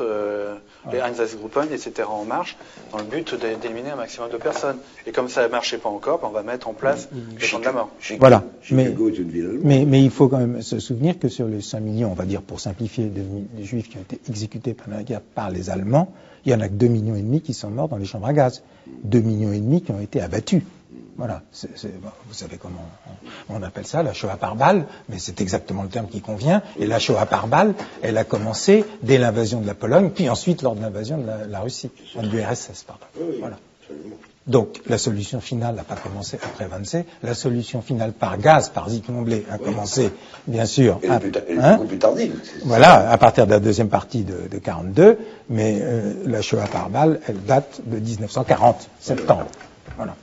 [SPEAKER 3] les Einsatzgruppen, etc. en marche, dans le but d'éliminer un maximum de personnes. Et comme ça ne marchait pas encore, on va mettre en place le camp de la mort.
[SPEAKER 4] Voilà.
[SPEAKER 2] Chicago est une ville allemande.
[SPEAKER 4] Mais il faut quand même se souvenir que sur les 5 millions, on va dire pour simplifier, de juifs qui ont été exécutés pendant la guerre par les Allemands, il y en a que 2,5 millions qui sont morts dans les chambres à gaz. 2,5 millions qui ont été abattus. Voilà, bon, vous savez comment on appelle ça, la Shoah par balle, mais c'est exactement le terme qui convient. Et la Shoah par balle, elle a commencé dès l'invasion de la Pologne, puis ensuite lors de l'invasion de la Russie, de l'URSS, pardon. Voilà. Donc la solution finale n'a pas commencé après Wannsee. La solution finale par gaz, par Zikmondlé, a commencé, bien sûr,
[SPEAKER 2] beaucoup plus tardive.
[SPEAKER 4] Voilà, à partir de la deuxième partie de 42, mais la Shoah par balle, elle date de 1940, septembre. Voilà.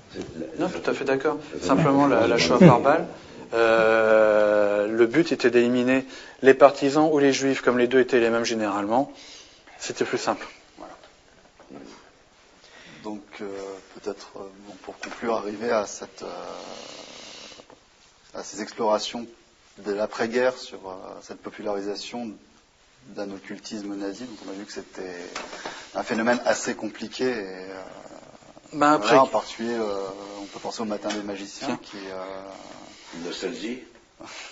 [SPEAKER 3] Non, tout à fait d'accord. Simplement, la Shoah par balle, le but était d'éliminer les partisans ou les juifs, comme les deux étaient les mêmes généralement. C'était plus simple. Voilà.
[SPEAKER 1] Donc, peut-être, pour conclure, arriver à ces explorations de l'après-guerre sur cette popularisation d'un occultisme nazi, dont on a vu que c'était un phénomène assez compliqué et en particulier, on peut penser au Matin des magiciens qui...
[SPEAKER 2] Une nostalgie.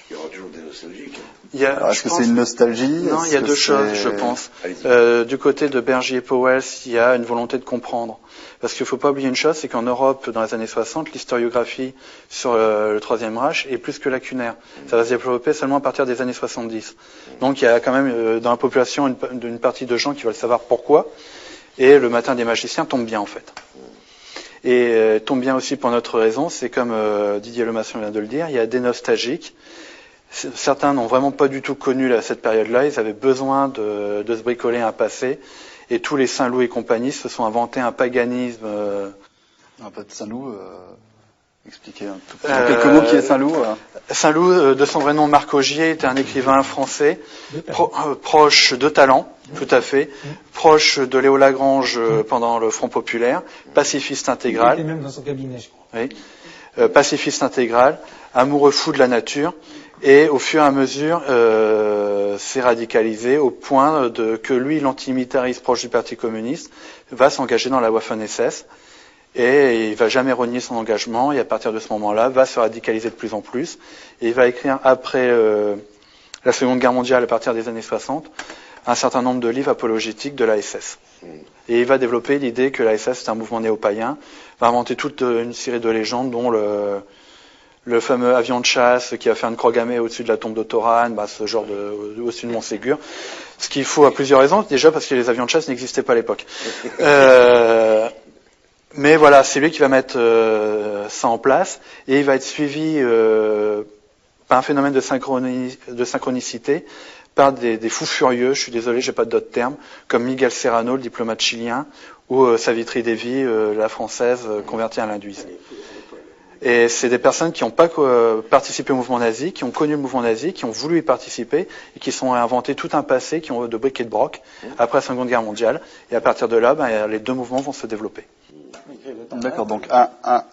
[SPEAKER 2] Il y aura toujours des nostalgiques.
[SPEAKER 1] Est-ce que c'est une nostalgie?
[SPEAKER 3] Non, il y a deux choses, je pense. Du côté de Bergier et Powell, il y a une volonté de comprendre. Parce qu'il ne faut pas oublier une chose, c'est qu'en Europe, dans les années 60, l'historiographie sur le Troisième Reich est plus que lacunaire. Ça va se développer seulement à partir des années 70. Donc il y a quand même dans la population une partie de gens qui veulent savoir pourquoi. Et le Matin des magiciens tombe bien, en fait. Et tombe bien aussi pour notre raison, c'est comme Didier Lemasson vient de le dire, il y a des nostalgiques. Certains n'ont vraiment pas du tout connu cette période-là, ils avaient besoin de se bricoler un passé, et tous les Saint-Loup et compagnie se sont inventés un paganisme.
[SPEAKER 1] Un peu de Saint-Loup, expliquez un tout petit quelques mots qui est Saint-Loup.
[SPEAKER 3] Saint-Loup, de son vrai nom Marc Augier, était un écrivain français, proche de Talent, tout à fait, proche de Léo Lagrange pendant le Front populaire, pacifiste intégral.
[SPEAKER 4] Il était même dans son cabinet, je crois.
[SPEAKER 3] Oui, pacifiste intégral, amoureux fou de la nature, et au fur et à mesure s'est radicalisé au point que lui, l'antimilitariste proche du Parti communiste, va s'engager dans la Waffen-SS. Et il va jamais renier son engagement, et à partir de ce moment-là, va se radicaliser de plus en plus. Et il va écrire, après la Seconde Guerre mondiale, à partir des années 60, un certain nombre de livres apologétiques de la SS. Et il va développer l'idée que la SS est un mouvement néo-païen, va inventer toute une série de légendes, dont le fameux avion de chasse qui a fait une croix gammée au-dessus de la tombe d'Ottoran, ce genre au-dessus de Montségur. Ce qu'il faut à plusieurs raisons, déjà parce que les avions de chasse n'existaient pas à l'époque. Mais voilà, c'est lui qui va mettre ça en place, et il va être suivi par un phénomène de synchronicité, par des fous furieux, je suis désolé, j'ai pas d'autres termes, comme Miguel Serrano, le diplomate chilien, ou Savitri Devi, la française convertie à l'hindouisme. Et c'est des personnes qui n'ont pas participé au mouvement nazi, qui ont connu le mouvement nazi, qui ont voulu y participer, et qui sont inventés tout un passé, qui ont de briques et de broc, après la Seconde Guerre mondiale, et à partir de là, les deux mouvements vont se développer.
[SPEAKER 1] D'accord, donc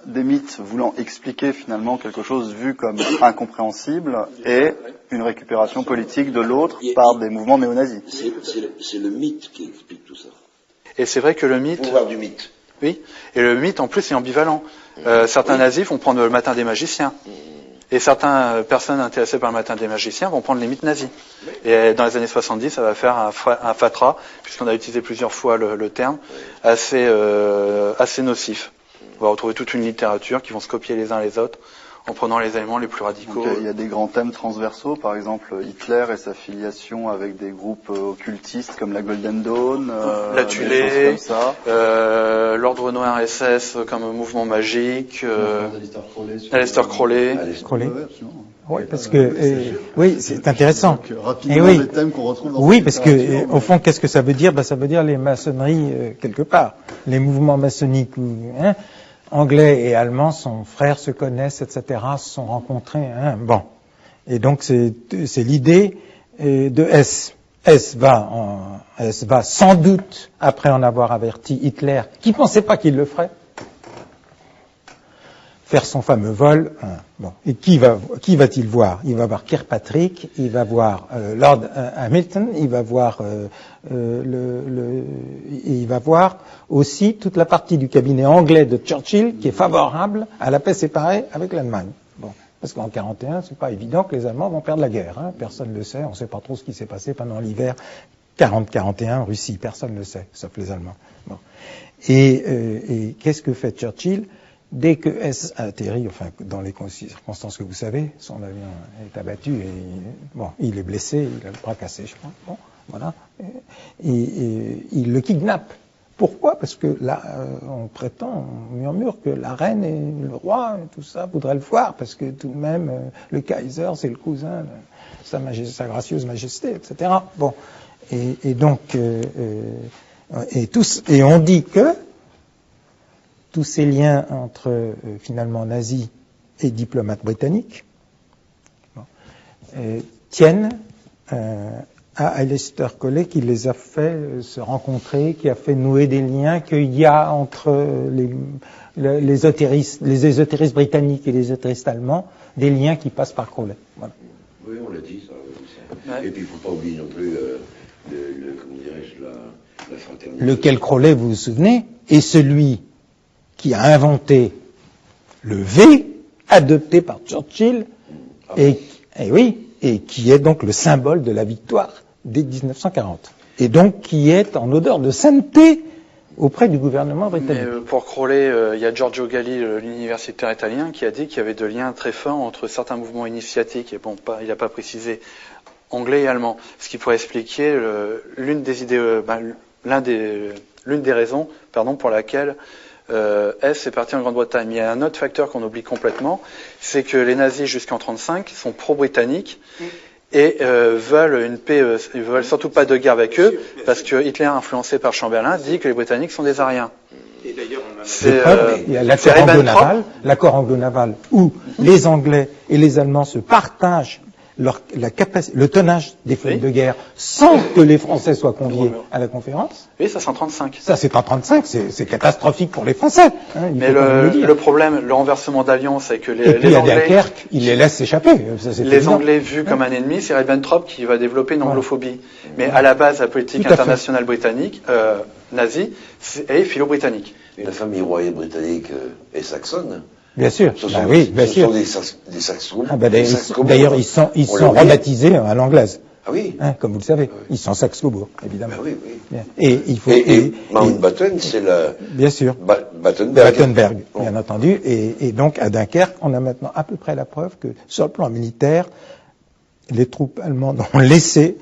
[SPEAKER 1] des mythes voulant expliquer finalement quelque chose vu comme incompréhensible et une récupération politique de l'autre par des mouvements néo-nazis.
[SPEAKER 2] C'est le mythe qui explique tout ça.
[SPEAKER 3] Et c'est vrai que le mythe...
[SPEAKER 2] Le pouvoir du mythe.
[SPEAKER 3] Oui, et le mythe en plus est ambivalent. Certains nazis vont prendre le Matin des magiciens. Et certaines personnes intéressées par le Matin des magiciens vont prendre les mythes nazis. Et dans les années 70, ça va faire un fatras, puisqu'on a utilisé plusieurs fois le terme, assez nocif. On va retrouver toute une littérature qui vont se copier les uns les autres en prenant les éléments les plus radicaux.
[SPEAKER 1] Donc, il y a des grands thèmes transversaux, par exemple Hitler et sa filiation avec des groupes occultistes comme la Golden Dawn,
[SPEAKER 3] la Tulée,
[SPEAKER 1] l'Ordre
[SPEAKER 3] Noir SS comme mouvement magique, Aleister Crowley.
[SPEAKER 4] Oui, parce que oui, c'est intéressant.
[SPEAKER 1] Donc, rapidement,
[SPEAKER 4] Et oui,
[SPEAKER 1] les thèmes qu'on retrouve dans
[SPEAKER 4] oui,
[SPEAKER 1] cette
[SPEAKER 4] parce que
[SPEAKER 1] littérature,
[SPEAKER 4] au fond, qu'est-ce que ça veut dire? Ben, ça veut dire les maçonneries quelque part, les mouvements maçonniques anglais et allemands sont frères, se connaissent, etc., se sont rencontrés. Bon, et donc c'est l'idée de S. S va sans doute, après en avoir averti Hitler, qui pensait pas qu'il le ferait, faire son fameux vol. Bon, et qui va-t-il voir? Il va voir Kirkpatrick, il va voir Lord Hamilton, il va voir il va voir aussi toute la partie du cabinet anglais de Churchill qui est favorable à la paix séparée avec l'Allemagne. Bon, parce qu'en 41, c'est pas évident que les Allemands vont perdre la guerre. Personne ne le sait. On ne sait pas trop ce qui s'est passé pendant l'hiver 40-41 en Russie. Personne ne le sait, sauf les Allemands. Bon. Et qu'est-ce que fait Churchill? Dès que S a atterri, enfin dans les circonstances que vous savez, son avion est abattu et bon, il est blessé, il a le bras cassé, je crois. Bon, voilà. Et il le kidnappe. Pourquoi? Parce que là, on murmure que la reine et le roi, et tout ça, voudraient le voir, parce que tout de même, le Kaiser, c'est le cousin de sa gracieuse majesté, etc. Bon, et donc, et on dit que tous ces liens entre finalement nazis et diplomates britanniques tiennent à Aleister Crowley qui les a fait se rencontrer, qui a fait nouer des liens qu'il y a entre les ésotéristes britanniques et les ésotéristes allemands, des liens qui passent par Crowley. Voilà.
[SPEAKER 2] Oui, on l'a dit, ça. Ouais. Et puis il ne faut pas oublier non plus, comment dirais-je, la fraternité.
[SPEAKER 4] Lequel Crowley, vous vous souvenez, est celui qui a inventé le V, adopté par Churchill, et qui est donc le symbole de la victoire dès 1940. Et donc qui est en odeur de sainteté auprès du gouvernement britannique.
[SPEAKER 3] Mais pour Crowley, il y a Giorgio Galli, l'universitaire italien, qui a dit qu'il y avait de liens très forts entre certains mouvements initiatiques, et bon, il n'a pas précisé, anglais et allemand, ce qui pourrait expliquer l'une des raisons, pour laquelle S est parti en Grande-Bretagne. Mais il y a un autre facteur qu'on oublie complètement, c'est que les nazis jusqu'en 1935 sont pro-britanniques et veulent une paix, ils veulent surtout pas de guerre avec eux, parce que Hitler, influencé par Chamberlain, dit que les Britanniques sont des Ariens.
[SPEAKER 5] Et d'ailleurs,
[SPEAKER 4] il y a l'accord anglo-naval où les Anglais et les Allemands se partagent le tonnage des flottes de guerre sans que les Français soient conviés à la conférence.
[SPEAKER 3] Oui, ça c'est en 1935.
[SPEAKER 4] Ça c'est en 1935, c'est catastrophique pour les Français.
[SPEAKER 3] Mais le problème, le renversement d'avion, c'est que
[SPEAKER 4] les Anglais... à Dunkerque, ils les laissent s'échapper.
[SPEAKER 3] Les Anglais vus comme un ennemi, c'est Ribbentrop qui va développer une anglophobie. Mais à la base, la politique internationale britannique, nazie, est philo-britannique.
[SPEAKER 2] La famille royale britannique est saxonne.
[SPEAKER 4] Bien sûr,
[SPEAKER 2] ce sont des Saxons.
[SPEAKER 4] D'ailleurs, ils sont rebaptisés à l'anglaise.
[SPEAKER 2] Ah oui.
[SPEAKER 4] Comme vous le savez, ils sont Saxe-Cobourg, évidemment.
[SPEAKER 2] Ah oui.
[SPEAKER 4] Bien. Et
[SPEAKER 2] Mountbatten, c'est
[SPEAKER 4] bien sûr. Battenberg, bien entendu. Et donc, à Dunkerque, on a maintenant à peu près la preuve que, sur le plan militaire, les troupes allemandes ont laissé,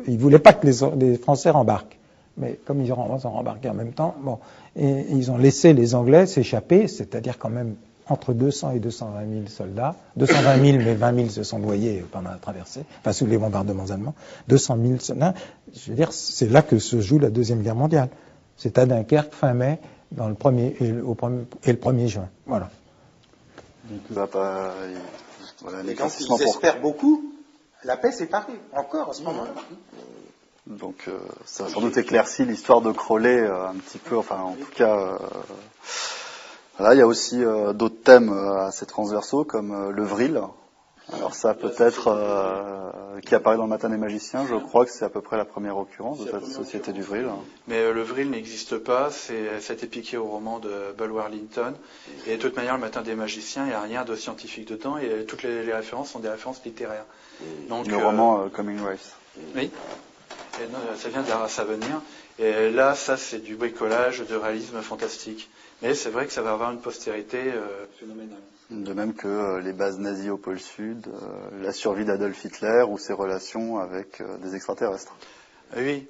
[SPEAKER 4] ils voulaient pas que les Français rembarquent. Mais comme ils ont rembarqué en même temps, bon, et ils ont laissé les Anglais s'échapper, c'est-à-dire quand même entre 200 et 220 000 soldats, 220 000, mais 20 000 se sont noyés pendant la traversée, enfin sous les bombardements allemands, 200 000 soldats, je veux dire, c'est là que se joue la Deuxième Guerre mondiale. C'est à Dunkerque, fin mai, et le 1er juin. Voilà.
[SPEAKER 5] Et donc, ils espèrent beaucoup la paix séparée, encore à ce moment-là.
[SPEAKER 1] Donc ça a sans doute éclairci l'histoire de Crowley un petit peu, enfin en tout cas... Voilà, il y a aussi d'autres thèmes assez transversaux comme le vril. Alors ça peut-être qui apparaît dans le Matin des magiciens, je crois que c'est à peu près la première occurrence de cette société du vril.
[SPEAKER 3] Mais le vril n'existe pas, ça a été piqué au roman de Bulwer Lytton. Et de toute manière, le Matin des magiciens, il n'y a rien de scientifique dedans et toutes les références sont des références littéraires. Donc,
[SPEAKER 1] le roman Coming Race.
[SPEAKER 3] Oui. ça vient de la race à venir. Et là, ça, c'est du bricolage, de réalisme fantastique. Mais c'est vrai que ça va avoir une postérité phénoménale.
[SPEAKER 1] De même que les bases nazies au pôle Sud, la survie d'Adolf Hitler ou ses relations avec des extraterrestres.
[SPEAKER 3] Oui,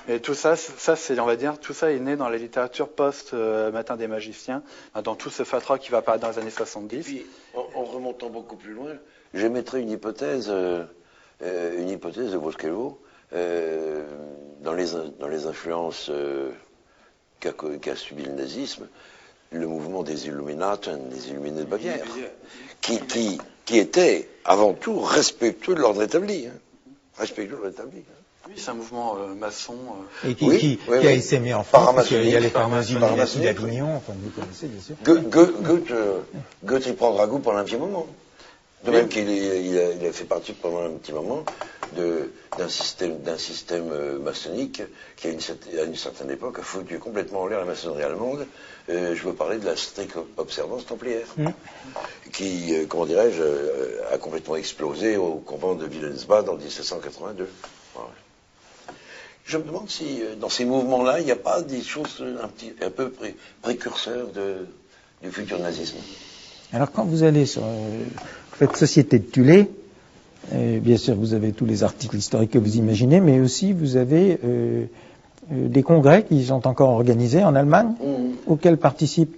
[SPEAKER 3] et tout ça, c'est, on va dire, tout ça est né dans la littérature post-Matin des magiciens, dans tout ce fatras qui va apparaître dans les années 70. Et
[SPEAKER 2] puis, en remontant beaucoup plus loin, j'émettrais une hypothèse de Voskelvo, dans les influences qu'a subi le nazisme, le mouvement des Illuminati, des Illuminés de Bavière, qui était avant tout respectueux de l'ordre établi. Respectueux de l'ordre établi.
[SPEAKER 3] Oui, c'est un mouvement maçon.
[SPEAKER 4] Et qui a essaimé en France, parce qu'il y a les fameuses Illuminati d'Avignon, enfin vous connaissez bien sûr.
[SPEAKER 2] Goethe y prendra goût pendant un petit moment. De même qu'il a fait partie pendant un petit moment d'un système maçonnique qui, à une certaine époque, a foutu complètement en l'air la maçonnerie allemande. Je veux parler de la stricte observance templière, qui, comment dirais-je, a complètement explosé au convent de Wilhelmsbad en 1782. Voilà. Je me demande si, dans ces mouvements-là, il n'y a pas des choses un peu précurseurs du futur nazisme.
[SPEAKER 4] Alors, quand vous allez sur cette société de Thulé, bien sûr, vous avez tous les articles historiques que vous imaginez, mais aussi vous avez des congrès qui sont encore organisés en Allemagne, auxquels participent.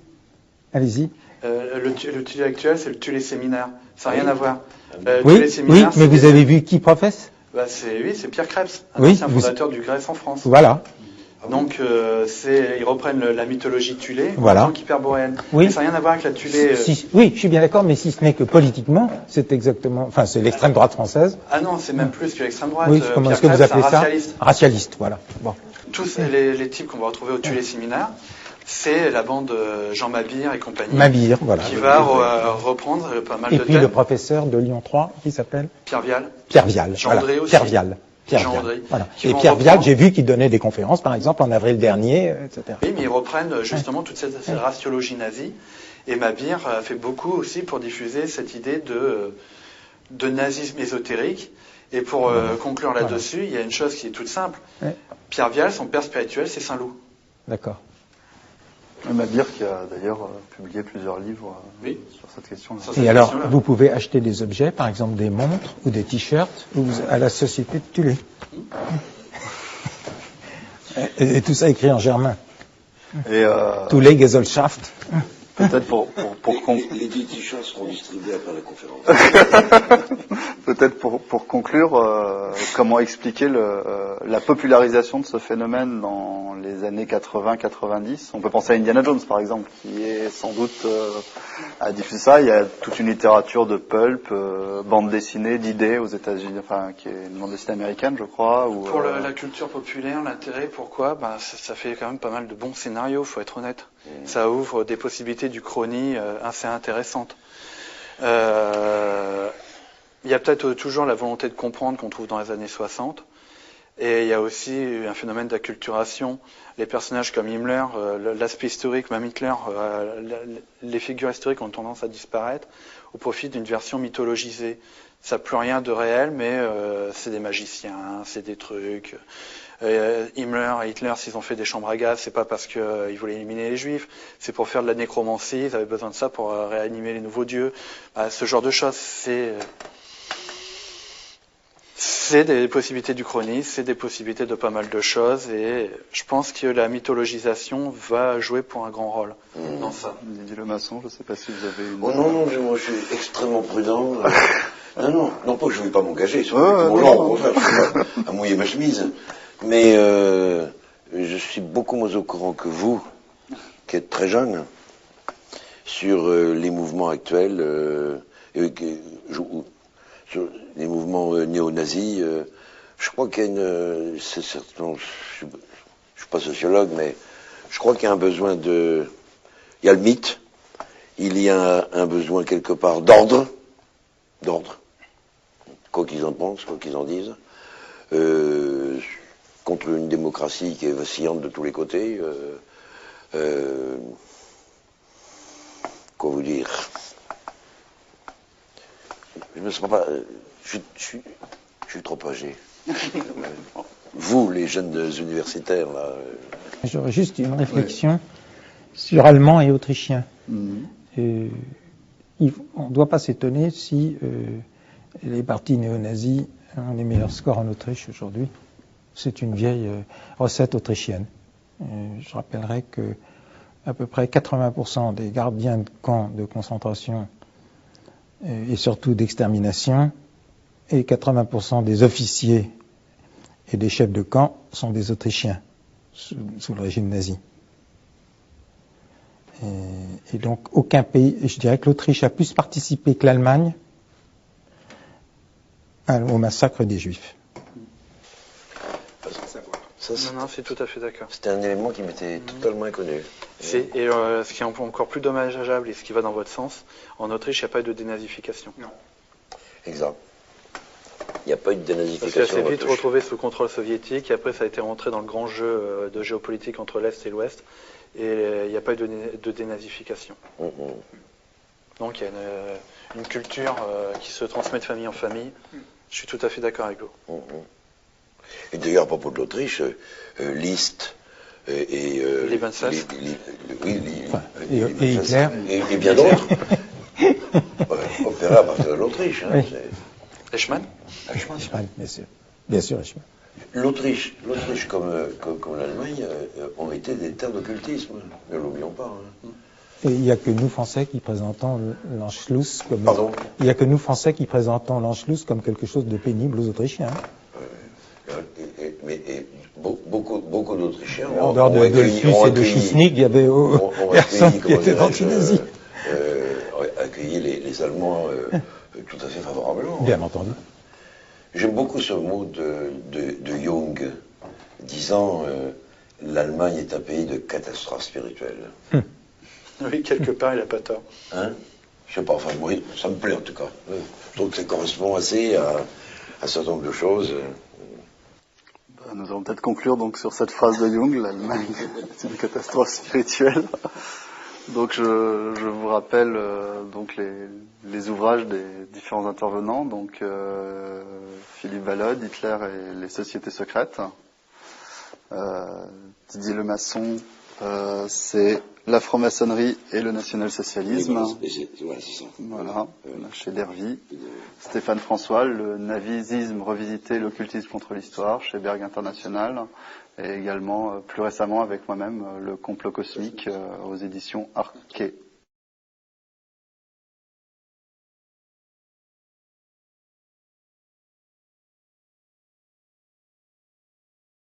[SPEAKER 4] Allez-y.
[SPEAKER 3] Le Thulé actuel, c'est le Thulé séminaire. Ça n'a rien à voir.
[SPEAKER 4] Oui, mais vous avez vu qui professe?
[SPEAKER 3] C'est Pierre Krebs, un ancien fondateur du Grèce en France.
[SPEAKER 4] Voilà.
[SPEAKER 3] Donc, ils reprennent la mythologie Thulé en tant qu'hyperboréenne.
[SPEAKER 4] Oui.
[SPEAKER 3] Mais ça n'a rien à voir avec la Thulé.
[SPEAKER 4] Oui, je suis bien d'accord, mais si ce n'est que politiquement, c'est exactement. Enfin, c'est l'extrême droite française.
[SPEAKER 3] Ah non, c'est même plus que l'extrême droite.
[SPEAKER 4] Oui, comment est-ce que vous appelez ça? Racialiste, voilà. Bon.
[SPEAKER 3] Tous les types qu'on va retrouver au Thulé séminaire, c'est la bande Jean Mabir et compagnie.
[SPEAKER 4] Mabir, voilà.
[SPEAKER 3] Qui va reprendre pas mal de thèmes.
[SPEAKER 4] Et puis le professeur de Lyon 3, qui s'appelle
[SPEAKER 3] Pierre Vial.
[SPEAKER 4] Pierre Vial,
[SPEAKER 3] Jean
[SPEAKER 4] voilà.
[SPEAKER 3] André aussi.
[SPEAKER 4] Pierre Vial. Voilà. Et Pierre Vial, j'ai vu qu'il donnait des conférences, par exemple, en avril dernier, etc.
[SPEAKER 3] Oui, mais ils reprennent justement toute cette raciologie nazie. Et Mabir fait beaucoup aussi pour diffuser cette idée de nazisme ésotérique. Et pour conclure là-dessus, il y a une chose qui est toute simple. Pierre Vial, son père spirituel, c'est Saint-Loup.
[SPEAKER 4] D'accord.
[SPEAKER 1] Mabir qui a d'ailleurs publié plusieurs livres sur cette question.
[SPEAKER 4] Et alors, vous pouvez acheter des objets, par exemple des montres ou des t-shirts, à la société de Thulé. Et tout ça écrit en germain. Thulé Gesellschaft.
[SPEAKER 1] Peut-être pour
[SPEAKER 2] les t-shirts seront distribués après la conférence.
[SPEAKER 1] Peut-être pour conclure, comment expliquer la popularisation de ce phénomène dans les années 80-90 ? On peut penser à Indiana Jones, par exemple, qui est sans doute a diffusé ça. Il y a toute une littérature de pulp, bande dessinée, d'idées aux États-Unis, enfin, qui est une bande dessinée américaine, je crois.
[SPEAKER 3] Pour la culture populaire, l'intérêt, pourquoi ? Ça fait quand même pas mal de bons scénarios, faut être honnête. Ça ouvre des possibilités d'Uchronie assez intéressantes. Il y a peut-être toujours la volonté de comprendre qu'on trouve dans les années 60. Et il y a aussi un phénomène d'acculturation. Les personnages comme Himmler, l'aspect historique, même Hitler, les figures historiques ont tendance à disparaître au profit d'une version mythologisée. Ça n'a plus rien de réel, mais c'est des magiciens, c'est des trucs. Himmler et Hitler, s'ils ont fait des chambres à gaz, c'est pas parce qu'ils voulaient éliminer les juifs, c'est pour faire de la nécromancie, ils avaient besoin de ça pour réanimer les nouveaux dieux. Ce genre de choses, c'est des possibilités d'Uchronie, c'est des possibilités de pas mal de choses, et je pense que la mythologisation va jouer pour un grand rôle dans ça.
[SPEAKER 1] Didier Lemasson, je ne sais pas si vous avez une...
[SPEAKER 2] Oh non, moi je suis extrêmement prudent. Non, pas que je ne vais pas m'engager sur mon genre, au contraire, je suis pas à mouiller ma chemise. Mais je suis beaucoup moins au courant que vous, qui êtes très jeune, sur les mouvements actuels, sur les mouvements néo-nazis. Je crois qu'il y a une... c'est certain, je suis pas sociologue, mais je crois qu'il y a un besoin de... Il y a le mythe, il y a un besoin quelque part d'ordre, quoi qu'ils en pensent, quoi qu'ils en disent, contre une démocratie qui est vacillante de tous les côtés. Quoi vous dire? Je me sens pas... Je suis trop âgé. vous, les jeunes universitaires, là.
[SPEAKER 4] J'aurais juste une réflexion sur allemand et autrichien. On ne doit pas s'étonner si les partis néo-nazis ont les meilleurs scores en Autriche aujourd'hui. C'est une vieille recette autrichienne. Je rappellerai que à peu près 80% des gardiens de camps de concentration et surtout d'extermination et 80% des officiers et des chefs de camp sont des Autrichiens sous le régime nazi. Et donc aucun pays, je dirais que l'Autriche a plus participé que l'Allemagne au massacre des Juifs.
[SPEAKER 3] Non, c'est tout à fait d'accord.
[SPEAKER 2] C'était un élément qui m'était totalement inconnu.
[SPEAKER 3] Ce qui est encore plus dommageable et ce qui va dans votre sens, en Autriche, il n'y a pas eu de dénazification.
[SPEAKER 5] Non.
[SPEAKER 2] Exact. Il n'y a pas eu de dénazification.
[SPEAKER 3] Parce que c'est vite retrouvé sous contrôle soviétique, et après ça a été rentré dans le grand jeu de géopolitique entre l'Est et l'Ouest, et il n'y a pas eu de dénazification. Donc il y a une culture qui se transmet de famille en famille. Je suis tout à fait d'accord avec vous.
[SPEAKER 2] Et d'ailleurs, à propos de l'Autriche, Liszt et
[SPEAKER 3] Liebensels.
[SPEAKER 4] Et Hitler.
[SPEAKER 2] Et bien d'autres. Opéré à partir de l'Autriche. Hein,
[SPEAKER 4] oui.
[SPEAKER 3] Eichmann,
[SPEAKER 4] bien sûr, Eichmann.
[SPEAKER 2] L'Autriche comme l'Allemagne ont été des terres d'occultisme. Ne l'oublions pas. Hein.
[SPEAKER 4] Et il n'y a que nous Français qui présentons l'Anschluss comme.
[SPEAKER 2] Pardon.
[SPEAKER 4] Il n'y a que nous Français qui présentons l'Anschluss comme quelque chose de pénible aux Autrichiens.
[SPEAKER 2] Mais beaucoup d'Autrichiens
[SPEAKER 4] en dehors de Dollfuss et de Schuschnigg, il y avait personne qui était anti-nazi.
[SPEAKER 2] Accueilli les Allemands tout à fait favorablement.
[SPEAKER 4] Bien entendu.
[SPEAKER 2] J'aime beaucoup ce mot de Jung, disant l'Allemagne est un pays de catastrophe spirituelle.
[SPEAKER 3] Oui, quelque part, il n'a pas tort.
[SPEAKER 2] Hein? Je sais pas, enfin, oui, ça me plaît en tout cas. Je trouve que ça correspond assez à un certain nombre de choses.
[SPEAKER 1] Nous allons peut-être conclure donc sur cette phrase de Jung, l'Allemagne est une catastrophe spirituelle. Donc je vous rappelle donc les ouvrages des différents intervenants, donc Philippe Wallod, Hitler et les sociétés secrètes. Didier Lemasson, c'est la franc-maçonnerie et le national-socialisme. Voilà, chez Dervy. Stéphane François, le nazisme revisité, l'occultisme contre l'histoire, chez Berg International. Et également, plus récemment, avec moi-même, le complot cosmique aux éditions Arché.